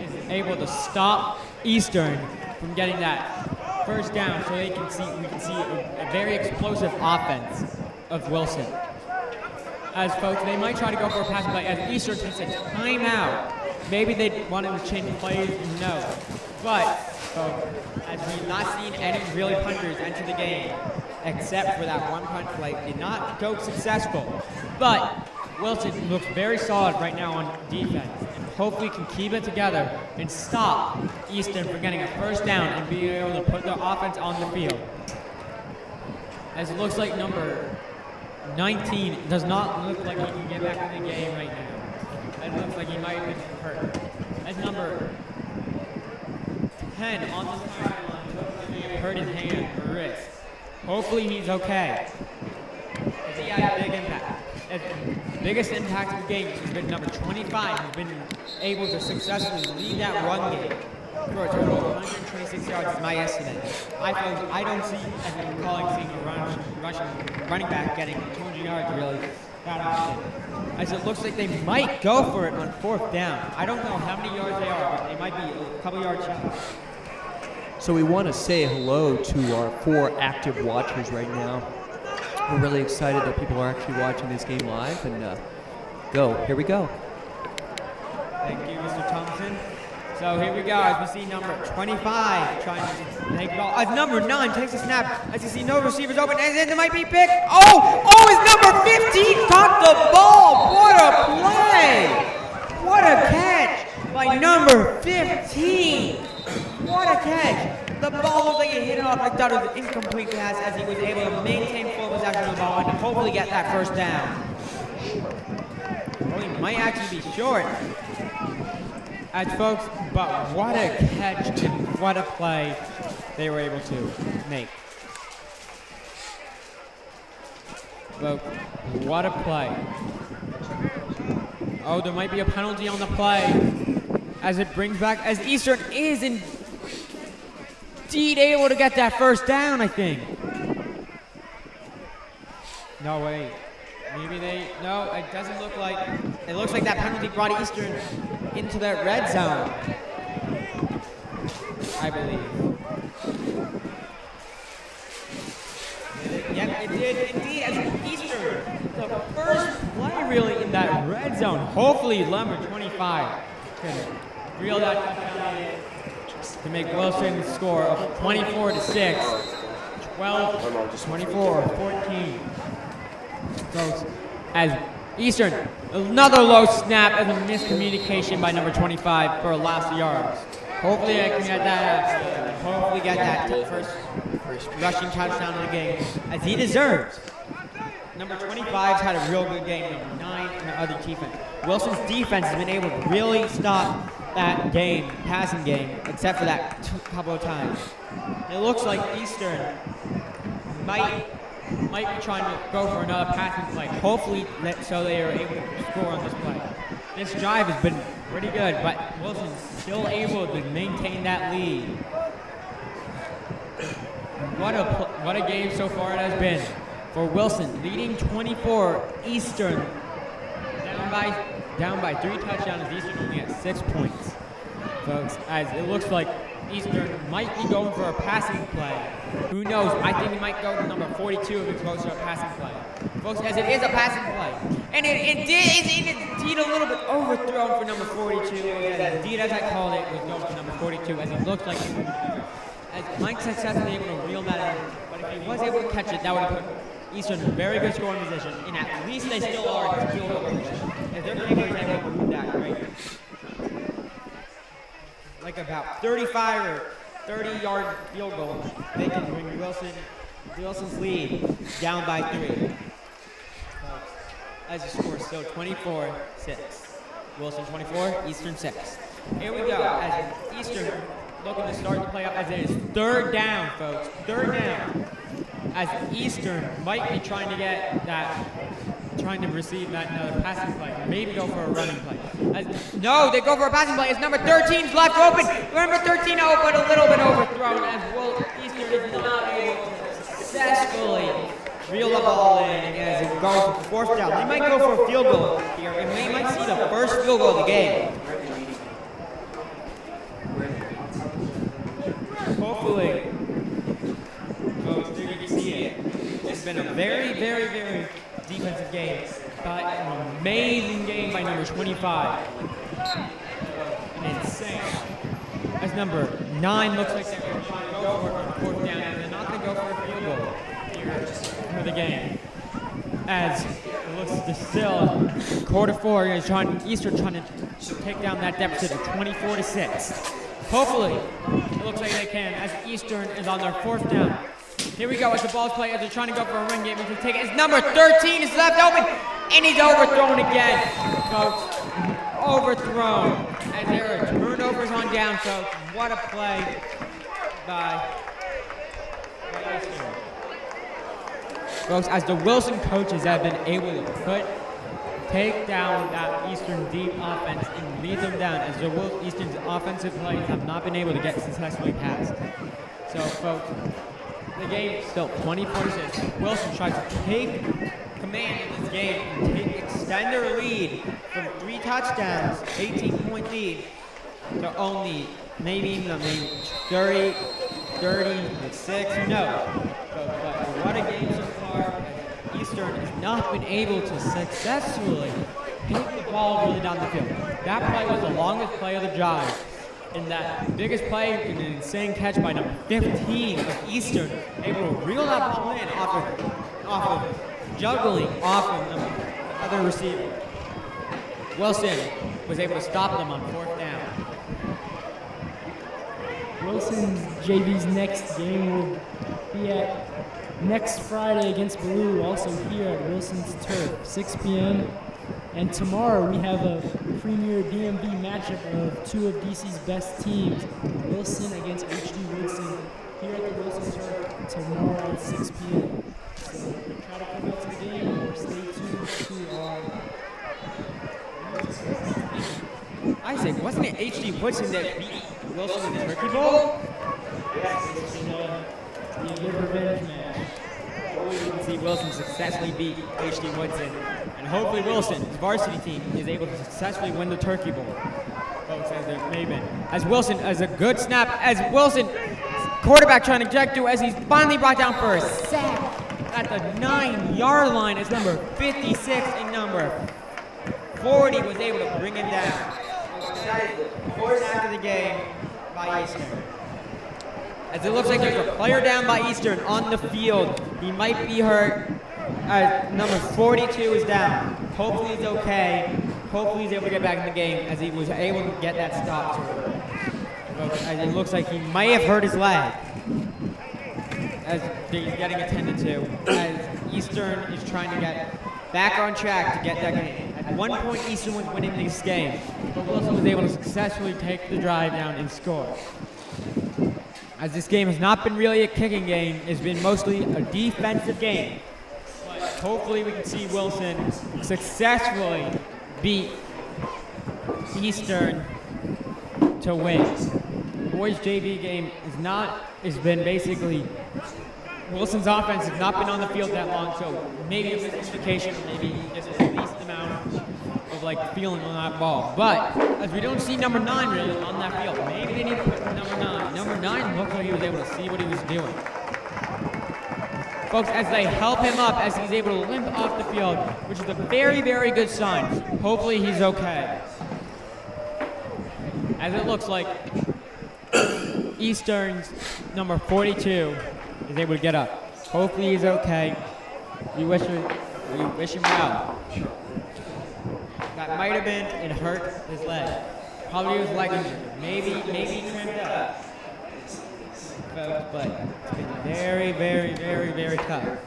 Speaker 3: is able to stop Eastern from getting that first down, so we can see a very explosive offense of Wilson. As folks, they might try to go for a pass play as Eastern takes a timeout. Maybe they wanted to change plays, no. But folks, as we've not seen any really punters enter the game, except for that one punt play, did not go successful. But Wilson looks very solid right now on defense, and hopefully can keep it together and stop Eastern from getting a first down and being able to put the offense on the field. As it looks like number 19 does not look like he can get back in the game right now. It looks like he might have been hurt. As number 10 on the sideline looks like he hurt his hand or wrist. Hopefully he's okay. As he had a big impact. The biggest impact of the game has been number 25, who's been able to successfully lead that run game for a total of 126 yards is my estimate. I don't see, as I'm calling, seeing a running back getting 200 yards really that often. As it looks like they might go for it on 4th down. I don't know how many yards they are, but they might be a couple yards shy.
Speaker 7: So we want to say hello to our 4 active watchers right now. We're really excited that people are actually watching this game live, and here we go.
Speaker 3: Thank you, Mr. Thompson. So here we go, as we see number 25 trying to take the ball. As number 9 takes a snap, as you see no receivers open, and then it might be picked. Is number 15 caught the ball. What a play. What a catch by number 15. What a catch. The ball looked like it hit it off. I thought it was an incomplete pass as he was able to maintain full possession of the ball and hopefully get that first down. Well, he might actually be short. As folks, but what a catch and what a play they were able to make. Folks, what a play. Oh, there might be a penalty on the play as it brings back, as Eastern is indeed able to get that first down, I think. No, wait. Maybe no, it doesn't look like, it looks like that penalty brought Eastern into that red zone, I believe. Yep, it did indeed, as Eastern, the first play really in that red zone. Hopefully number 25 can reel that touchdown to make Wilson score of 24-6, 12, 24, 14. So as Eastern, another low snap as a miscommunication by number 25 for a loss of yards. Hopefully I can get that, hopefully get that first rushing touchdown of the game, as he deserves. Number 25's had a real good game, number 9 and the other defense. Wilson's defense has been able to really stop that game, passing game, except for that couple of times. It looks like Eastern might might be trying to go for another passing play. Hopefully, so they are able to score on this play. This drive has been pretty good, but Wilson's still able to maintain that lead. What a game so far it has been for Wilson, leading 24. Eastern down by 3 touchdowns. Eastern only at 6 points, folks. As it looks like Eastern might be going for a passing play. Who knows? I think it might go to number 42 if it goes to a passing play. Folks, as it is a passing play. And it is indeed a little bit overthrown for number 42. And indeed, as I called it, was going for number 42, as it looks like it would be. As Mike successfully able to reel that in. But if he was able to catch it, that would have put Eastern in a very good scoring position. And at least they still are in field goal position. If their kicker is able to move that great. Like about 35 or 30-yard field goal, they can bring Wilson's lead down by 3. As the score is still 24-6. Wilson 24, Eastern 6. Here we go, as Eastern looking to start the play up as it is 3rd down, folks. 3rd down. As Eastern might be trying to receive that another passing play. Maybe go for a running play. No, they go for a passing play. As number 13's left open. Number 13 but a little bit overthrown as Eastern is not able to successfully reel the ball in as it goes for 4th down. They might go for a field goal here, and we might see the first field goal of the game. Hopefully, folks, you can see it. It's been a very, very, very defensive game, but an amazing game by number 25. An insane. As number 9 looks like they're going to try to go for it on 4th down, and they're not going to go for a field goal here for the game. As it looks to still, quarter 4 is Eastern trying to take down that deficit of 24-6. Hopefully, it looks like they can, as Eastern is on their 4th down. Here we go as the ball's played, as they're trying to go for a run game. As they take it, as number 13 is left open, and he's overthrown again, folks. Overthrown. As there are turnovers on down, folks. What a play by Eastern. Folks, as the Wilson coaches have been able to take down that Eastern deep offense and lead them down, as the Eastern's offensive plays have not been able to get successfully passed. So, folks, the game is still 24-6. Wilson tries to take command in this game and extend their lead from 3 touchdowns, 18-point lead, to only maybe 30, 36, who knows. But what a game so far. Eastern has not been able to successfully hit the ball really down the field. That play was the longest play of the drive. And that biggest play, an insane catch by number 15 of Eastern, able to reel that ball in off of juggling off of the other receiver. Wilson was able to stop them on 4th down.
Speaker 6: Wilson's JV's next game will be at next Friday against Blue, also here at Wilson's Turf, 6 p.m. And tomorrow we have a premier DMV matchup of 2 of DC's best teams, Wilson against HD Woodson, here at the Wilson Turf tomorrow at 6 p.m. So try to come out to the game or stay tuned to our...
Speaker 3: Isaac, wasn't it HD Woodson that beat Wilson in the Turkey Bowl?
Speaker 6: Yes, it's the good revenge match.
Speaker 3: We can see Wilson successfully beat HD Woodson. And hopefully Wilson, his varsity team, is able to successfully win the Turkey Bowl. Folks, as it may have been. As Wilson, as a good snap, as Wilson, quarterback trying to eject through, as he's finally brought down for a sack at the 9-yard line, as number 56 and number 40 was able to bring him down. That is the 4th sack of the game by Eastern. As it looks like there's a player down by Eastern on the field. He might be hurt. Number 42 is down. Hopefully he's okay. Hopefully he's able to get back in the game, as he was able to get that stop. As it looks like he may have hurt his leg, as he's getting attended to. As Eastern is trying to get back on track to get that game. At one point, Eastern was winning this game, but Wilson was able to successfully take the drive down and score. As this game has not been really a kicking game, it's been mostly a defensive game.
Speaker 8: hopefully we can see Wilson successfully beat Eastern to win. The boys JV game has been basically, Wilson's offense has not been on the field that long, so maybe a miscommunication, maybe just the least amount of like feeling on that ball. But as we don't see number 9 really on that field, maybe they need to put number 9. Number 9 looked like he was able to see what he was doing. Folks, as they help him up, as he's able to limp off the field, which is a very, very good sign. Hopefully he's okay. As it looks like Eastern's number 42 is able to get up. Hopefully he's okay. We wish him well. That might have been, it hurt his leg. Probably his leg injury. Maybe he trimmed up. But it's been very, very, very, very tough.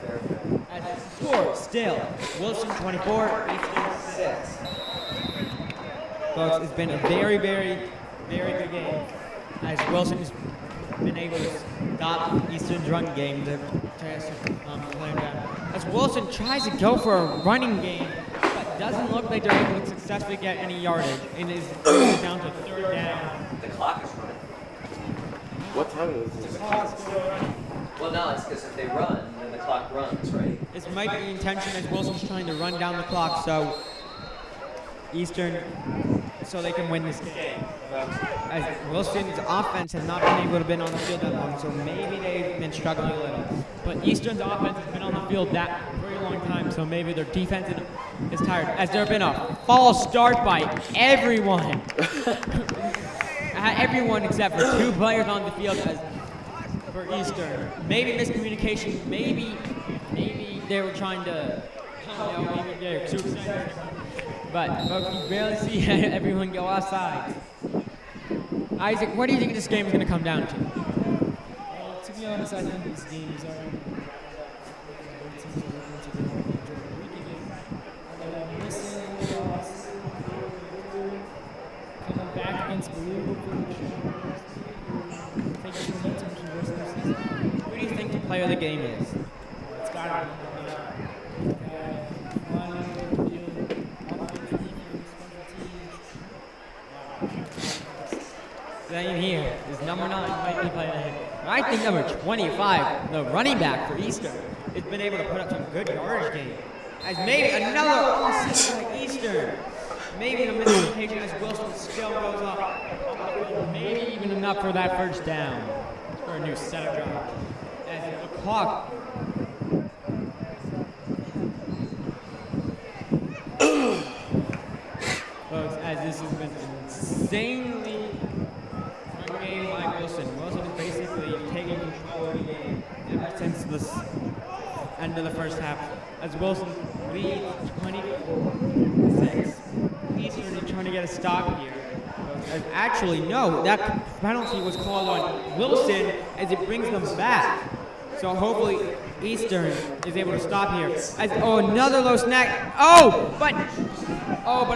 Speaker 8: At the score, still, Wilson 24, Eastern 6. Folks, it's been a very, very, very good game. As Wilson has been able to stop Eastern's run game, as Wilson tries to go for a running game, but doesn't look like they're able to successfully get any yardage, and is down to 3rd down.
Speaker 1: The clock is running.
Speaker 2: What time is it?
Speaker 1: Well, no, it's because if they run, then the clock runs, right?
Speaker 8: This might be the intention as Wilson's trying to run down the clock, so Eastern, so they can win this game. As Wilson's offense has not been able to be on the field that long, so maybe they've been struggling a little. But Eastern's offense has been on the field that very long time, so maybe their defense is tired. As there have been a false start by everyone. Everyone except for 2 players on the field for Eastern. Maybe miscommunication, maybe they were trying to, maybe they were too excited. But folks, you barely see everyone go outside. Isaac, what do you think this game is going to come down to?
Speaker 6: Well, to be honest, I think these games are coming back against believable taking momentum to the rest of the season.
Speaker 8: Who do you think the player of the game is?
Speaker 6: It's got to be flying out of the field, offense, defense, special teams.
Speaker 8: Same here. Is number 9 might be playing ahead. I think number 25, the running back for Eastern, has been able to put up some good yardage game. As maybe another assist like Eastern. Maybe the miscommunication as Wilson still goes up. Maybe even enough for that 1st down. For a new setup drive. As the clock. Folks, as this has been insanely run game by Wilson. Wilson is basically taking control of the game ever since the end of the 1st half. As Wilson leads 24-6. Eastern is trying to get a stop here. Actually, no, that penalty was called on Wilson as it brings them back. So hopefully Eastern is able to stop here. Another low snap. But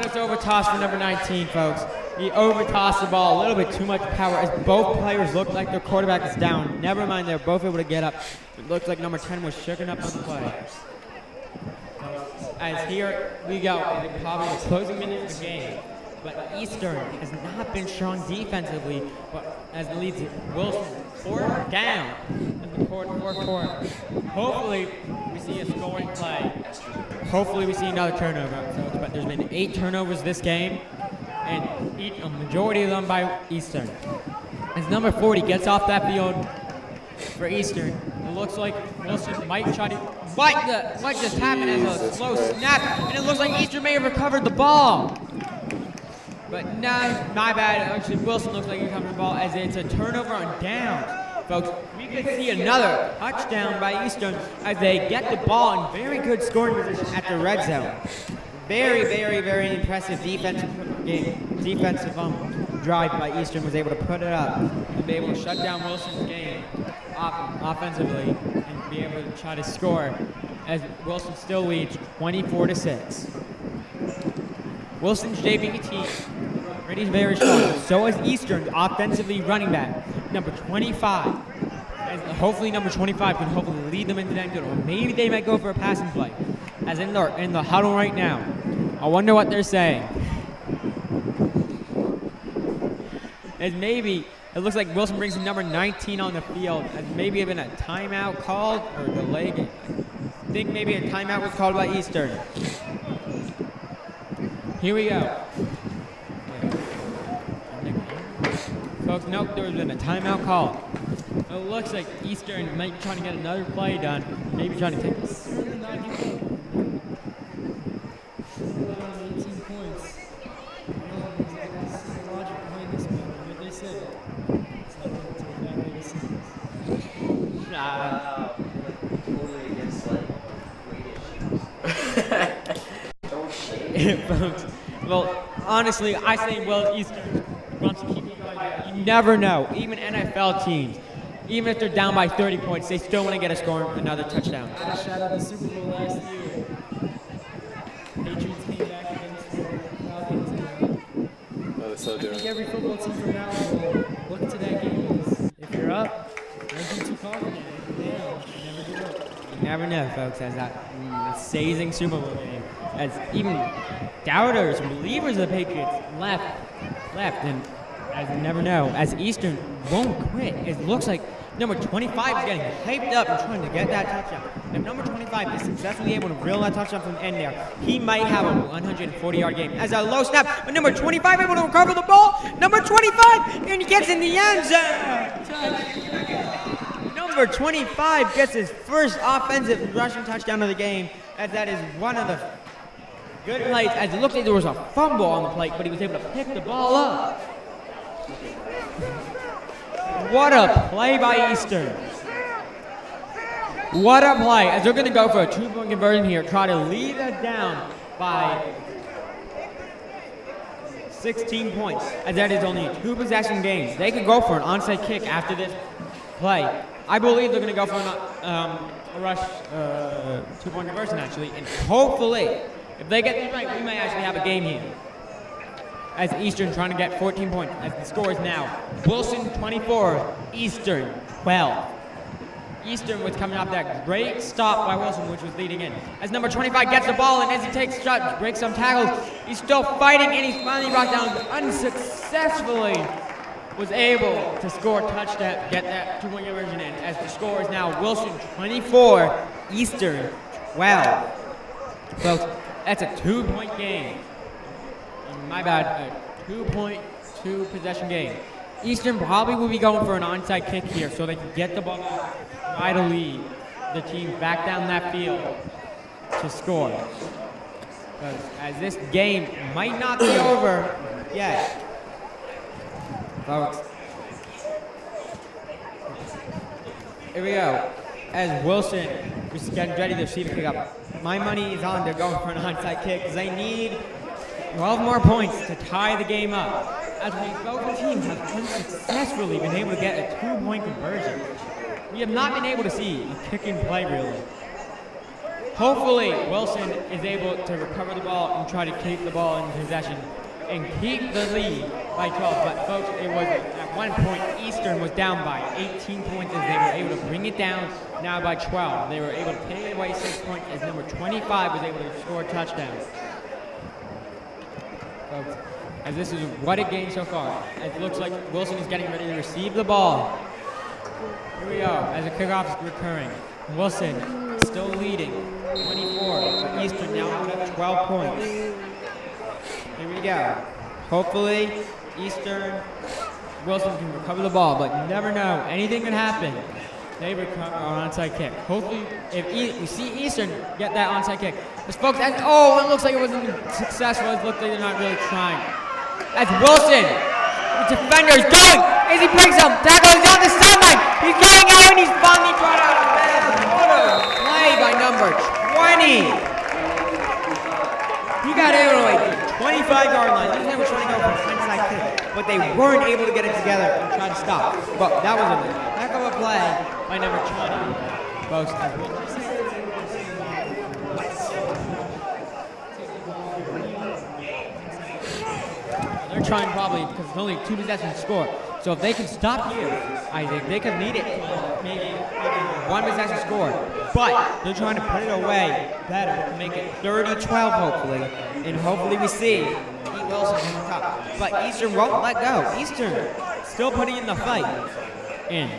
Speaker 8: it's overtossed for number 19, folks. He overtossed the ball, a little bit too much power as both players look like their quarterback is down. Never mind, they're both able to get up. It looks like number 10 was shooken up on the play. As here we go, probably the closing minute of the game. But Eastern has not been strong defensively, but as it leads Wilson 4th down in the fourth quarter. Hopefully we see a scoring play. Hopefully we see another turnover. But there's been 8 turnovers this game, and a majority of them by Eastern. As number 40 gets off that field for Eastern, it looks like Wilson might try to. What just happened as a slow snap, and it looks like Eastern may have recovered the ball. But no, my bad. Actually, Wilson looks like he recovered the ball as it's a turnover on downs. Folks, we could see another touchdown by Eastern as they get the ball in very good scoring position at the red zone. Very, very, very impressive defensive drive by Eastern. Was able to put it up and be able to shut down Wilson's game offensively and be able to try to score as Wilson still leads 24-6. Wilson's JV team pretty very strong. So is Eastern offensively running back number 25. And hopefully number 25 can hopefully lead them into that good, or maybe they might go for a passing play. as in the huddle right now. I wonder what they're saying. As maybe it looks like Wilson brings in number 19 on the field, as maybe even a timeout called or delayed. I think maybe a timeout was called by Eastern. Here we go. Folks, nope, there was been a timeout call. It looks like Eastern might be trying to get another play done. Maybe trying to take this.
Speaker 6: 18 points. Logic behind this one. What they said. It's not going to take that legacy.
Speaker 1: Totally against weight issues.
Speaker 8: Folks, well, honestly, I say Eastern wants to keep it like that. You never know. Even NFL teams, even if they're down by 30 points, they still want to get a score, another touchdown.
Speaker 6: Shout out the Super Bowl last year. Patriots came back against the Falcons.
Speaker 2: Oh, they're so
Speaker 6: I think
Speaker 2: doing.
Speaker 6: every football team from now on will look to that game as if you're up, don't be too confident. If you're down, never give up.
Speaker 8: You never know, folks, as that amazing Super Bowl game, as even doubters and believers of the Patriots left, and as you never know, as Eastern won't quit. It looks like number 25 is getting hyped up and trying to get that touchdown. If number 25 is successfully able to reel that touchdown from the end there, he might have a 140-yard game. As a low snap, but number 25 able to recover the ball. Number 25, and he gets in the end zone. Number 25 gets his first offensive rushing touchdown of the game, as that is one of the good plays, as it looked like there was a fumble on the plate, but he was able to pick the ball up. What a play by Eastern. What a play, as they're going to go for a 2-point conversion here, try to lead it down by 16 points, as that is only a 2-possession game. They could go for an onside kick after this play. I believe they're going to go for a rush 2-point conversion, actually, and hopefully, if they get this right, we might actually have a game here. As Eastern trying to get 14 points, as the score is now Wilson 24, Eastern 12. Eastern was coming off that great stop by Wilson, which was leading in. As number 25 gets the ball, and as he takes shots, breaks some tackles, he's still fighting, and he's finally brought down unsuccessfully. Was able to score a touchdown, get that 2-point conversion in, as the score is now Wilson 24, Eastern 12. Folks, that's a 2-point game. My bad, a 2.2 possession game. Eastern probably will be going for an onside kick here so they can get the ball back, try to lead the team back down that field to score. As this game might not be over yet. Folks, here we go. As Wilson is getting ready to receive a kick up. My money is on. They're going for an onside kick because they need 12 more points to tie the game up. As both teams have unsuccessfully been able to get a 2-point conversion. We have not been able to see a kick and play really. Hopefully, Wilson is able to recover the ball and try to keep the ball in possession and keep the lead by 12. But folks, it was at one point Eastern was down by 18 points as they were able to bring it down now by 12. They were able to take away 6 points as number 25 was able to score a touchdown. Folks, as this is what a game so far. It looks like Wilson is getting ready to receive the ball. Here we go, as the kickoff is recurring. Wilson still leading, 24, but Eastern now at 12 points. Here we go. Hopefully, Eastern, Wilson can recover the ball, but you never know. Anything can happen. They recover an onside kick. Hopefully, if we see Eastern get that onside kick. As folks, it looks like it wasn't successful. It looks like they're not really trying. As Wilson, the defender is going. As he breaks him, tackle is on the sideline. He's going out and he's finally brought out of bounds. What a play by number 20. He got able to like 25-yard line. These guys were trying to go for a onside kick, but they weren't able to get it together and try to stop. But that was a heck of a play by number 20. Folks, they're trying probably because it's only 2 possessions to score. So if they can stop here, I think they could lead it maybe one possession score. But they're trying to put it away better to make it 30-12 hopefully. And hopefully we see Pete Wilson on the top. But Eastern won't let go. Eastern still putting in the fight. And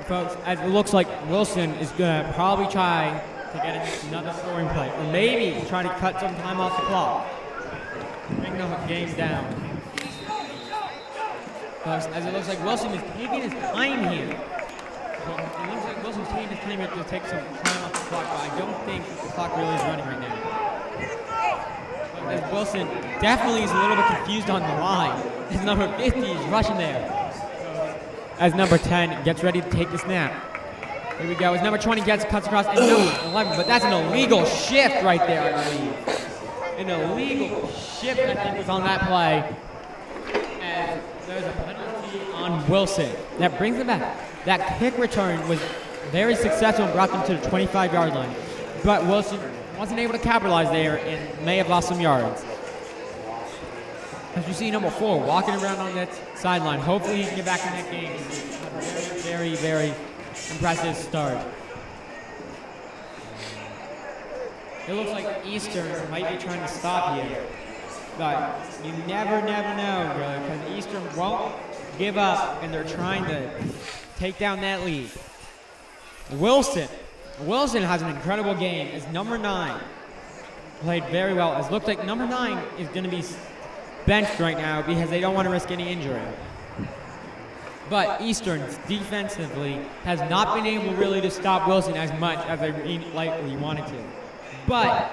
Speaker 8: folks, as it looks like Wilson is gonna probably try to get another scoring play. Or maybe try to cut some time off the clock. Bring the game down. Folks, as it looks like Wilson is taking his time here. Well, it looks like Wilson's taking his time here to take some time off the clock, but I don't think the clock really is running right now. But as Wilson definitely is a little bit confused on the line. His number 50 is rushing there. As number 10 gets ready to take the snap. Here we go. As number 20 cuts across and number 11, but that's an illegal shift right there, I believe. An illegal shift, I think, was on that play. And there's a penalty on Wilson. That brings them back. That kick return was very successful and brought them to the 25-yard line. But Wilson wasn't able to capitalize there and may have lost some yards. As you see number 4 walking around on that sideline. Hopefully he can get back in that game. Very, very impressive start. It looks like Eastern might be trying to stop here. But you never know, really, because Eastern won't give up, and they're trying to take down that lead. Wilson has an incredible game as number 9 played very well. It looks like number 9 is going to be benched right now because they don't want to risk any injury. But Eastern defensively has not been able really to stop Wilson as much as they likely wanted to. But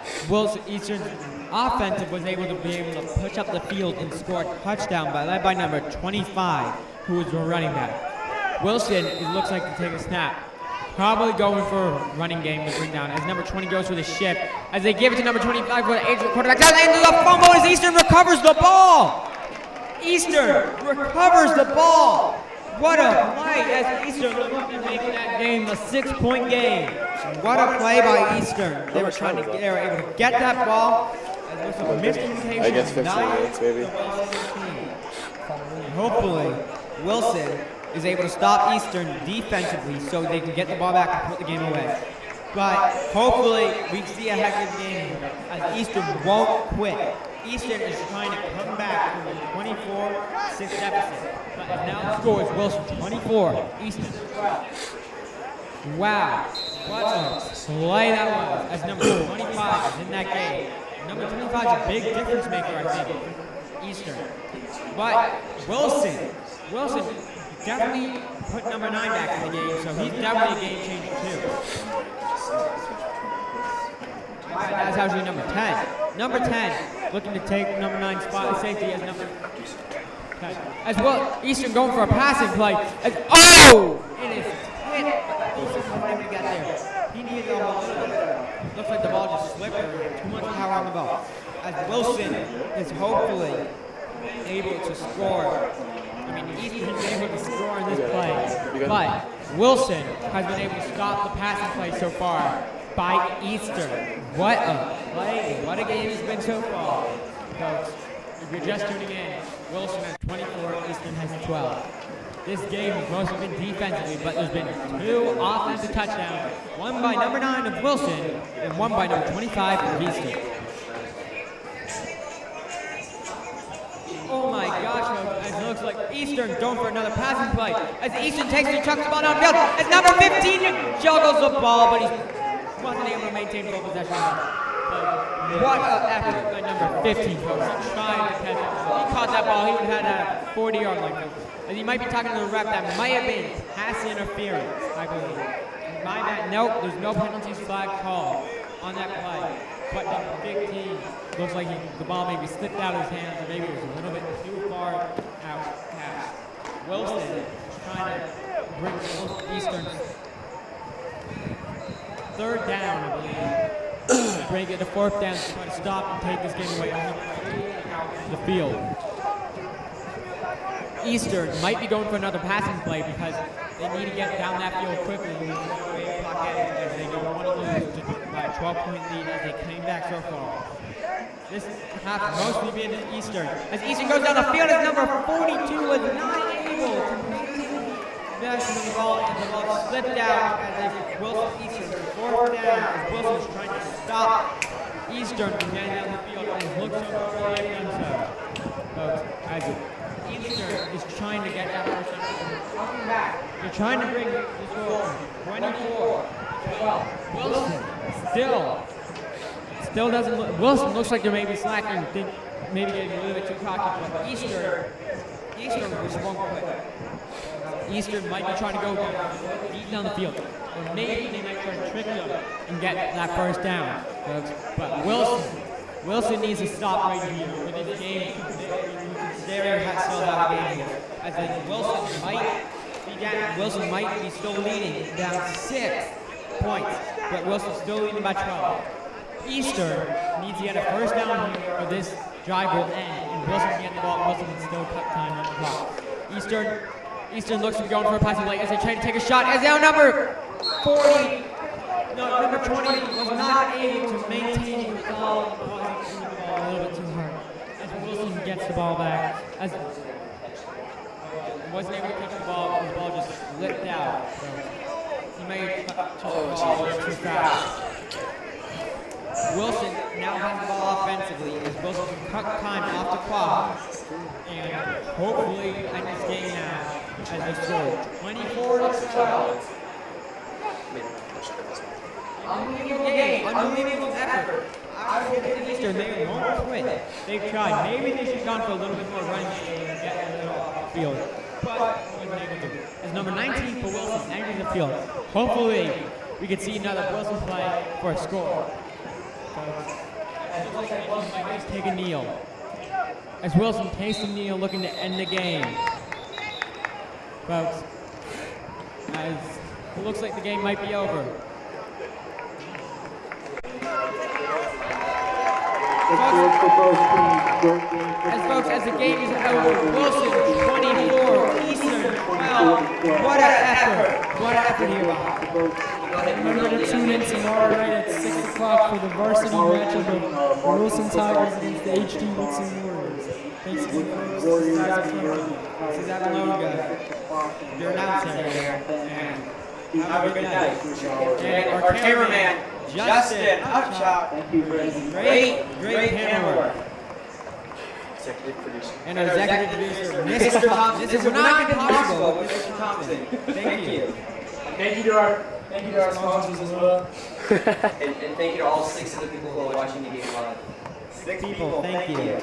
Speaker 8: Eastern's offensive was able to push up the field and score a touchdown, led by number 25, who was a running back. Wilson, it looks like to take a snap. Probably going for a running game to bring down as number 20 goes for the shift. As they give it to number 25 for the age quarterback. Down into the fumble as Eastern recovers the ball. Eastern recovers the ball. What a play as Eastern looking to make that game a 6-point game. What a play by Eastern. They were able to get that ball. There's some miscommunication.
Speaker 2: I guess 15 minutes maybe.
Speaker 8: Hopefully, Wilson is able to stop Eastern defensively so they can get the ball back and put the game away. But hopefully, we see a heck of a game as Eastern won't quit. Eastern is trying to come back from a 24-6 deficit. But now the score is Wilson 24, Eastern 12. Wow, what a play that was as number 25 is in that game. Number 25 is a big difference maker, I think, Eastern. But Wilson definitely put number 9 back in the game, so he's definitely a game changer too. That's actually number 10. Number 10 looking to take number 9 spot safety as number 10. As well, Eastern going for a passing play. It is hit. Eastern wasn't able to get there. He needed the ball. Looks like the ball just slipped. Too much power on the ball. As Wilson is hopefully able to score. Eastern has been able to score in this play. But Wilson has been able to stop the passing play so far by Eastern. What a play. What a game it's been so far. Folks, if you're just tuning in, Wilson has 24, Eastern has 12. This game has mostly been defensively, but there's been 2 offensive touchdowns. One by number 9 of Wilson, and one by number 25 of Eastern. Oh my gosh, folks, as it looks like Eastern going for another passing play. As Eastern takes and chucks the ball downfield. As number 15 juggles the ball, but he wasn't able to maintain full possession. What an effort by number 15, folks. Trying to catch it. He caught that ball, he would have had a 40-yard line. And he might be talking to the ref, that might have been pass interference, I believe. By that, nope, there's no penalty flag called on that play. But number 15 looks like the ball maybe slipped out of his hands, or maybe it was a little bit too far out pass. Wilson trying to bring Eastern 3rd down, I believe. Bring it to 4th down to try to stop and take this game away on the field. Eastern might be going for another passing play because they need to get down that field quickly. As they don't want to lose by a 12-point lead as they came back so far. This half mostly been Eastern. As Eastern goes down the field, as number 42 was not able to the ball slipped out as Wilson Eastern fourth down as Wilson is trying to stop Eastern from getting down the field and it looks so really done so. Folks, as Eastern is trying to get that first down. They're trying to bring the score from 24 to 12. Wilson still doesn't look, Wilson looks like they're maybe slacking, maybe getting a little bit too cocky, but Eastern respond quick. Eastern might be trying to go deep down the field, or maybe they might try to trick them and get that first down, folks. But Wilson needs to stop right here with this game. Considering how still have a game here, as in Wilson might be still leading down 6 points, but Wilson's still leading by 12. Eastern needs to get a first down here for this drive will end, and Wilson can get the ball. Wilson can still cut time on the clock. Eastern looks to be going for a passing late as they try to take a shot. As now number 20 was not able to maintain the ball a little bit too hard. As Wilson gets the ball back, as wasn't able to catch the ball just slipped out. So he may touch the ball too fast. Wilson now has the ball offensively as Wilson can cut time off the clock and hopefully end this game now as they score 24 to 12. Unbelievable effort. I will give Eastern, they won't quit. They've tried. Maybe they should have gone for a little bit more running and get a little off the field. But wasn't able to. As number 19 for Wilson enters the field. Hopefully we can see another Wilson play for a score. As Wilson might just take a kneel. As Wilson takes a kneel looking to end the game. Folks, as it looks like the game might be over. As the game is over, Wilson 24, Eastern 12. What an effort here, Bob.
Speaker 6: Remember to tune in tomorrow night at 6 o'clock for the varsity matchup of Wilson Tigers against the HD Woodson Warriors. Thanks again, folks.
Speaker 8: This is Avalonga, your announcer here, and have a good night. And our cameraman, Justin Upshot,
Speaker 3: Thank you for
Speaker 8: great camera work.
Speaker 3: executive producer.
Speaker 8: And our executive producer, Mr. Thompson. This would not be possible with Mr. Thompson. Thank you.
Speaker 3: Thank you to our sponsors as well.
Speaker 1: And thank you to all 6 of the people who are watching the game live.
Speaker 3: 6
Speaker 8: People, thank you.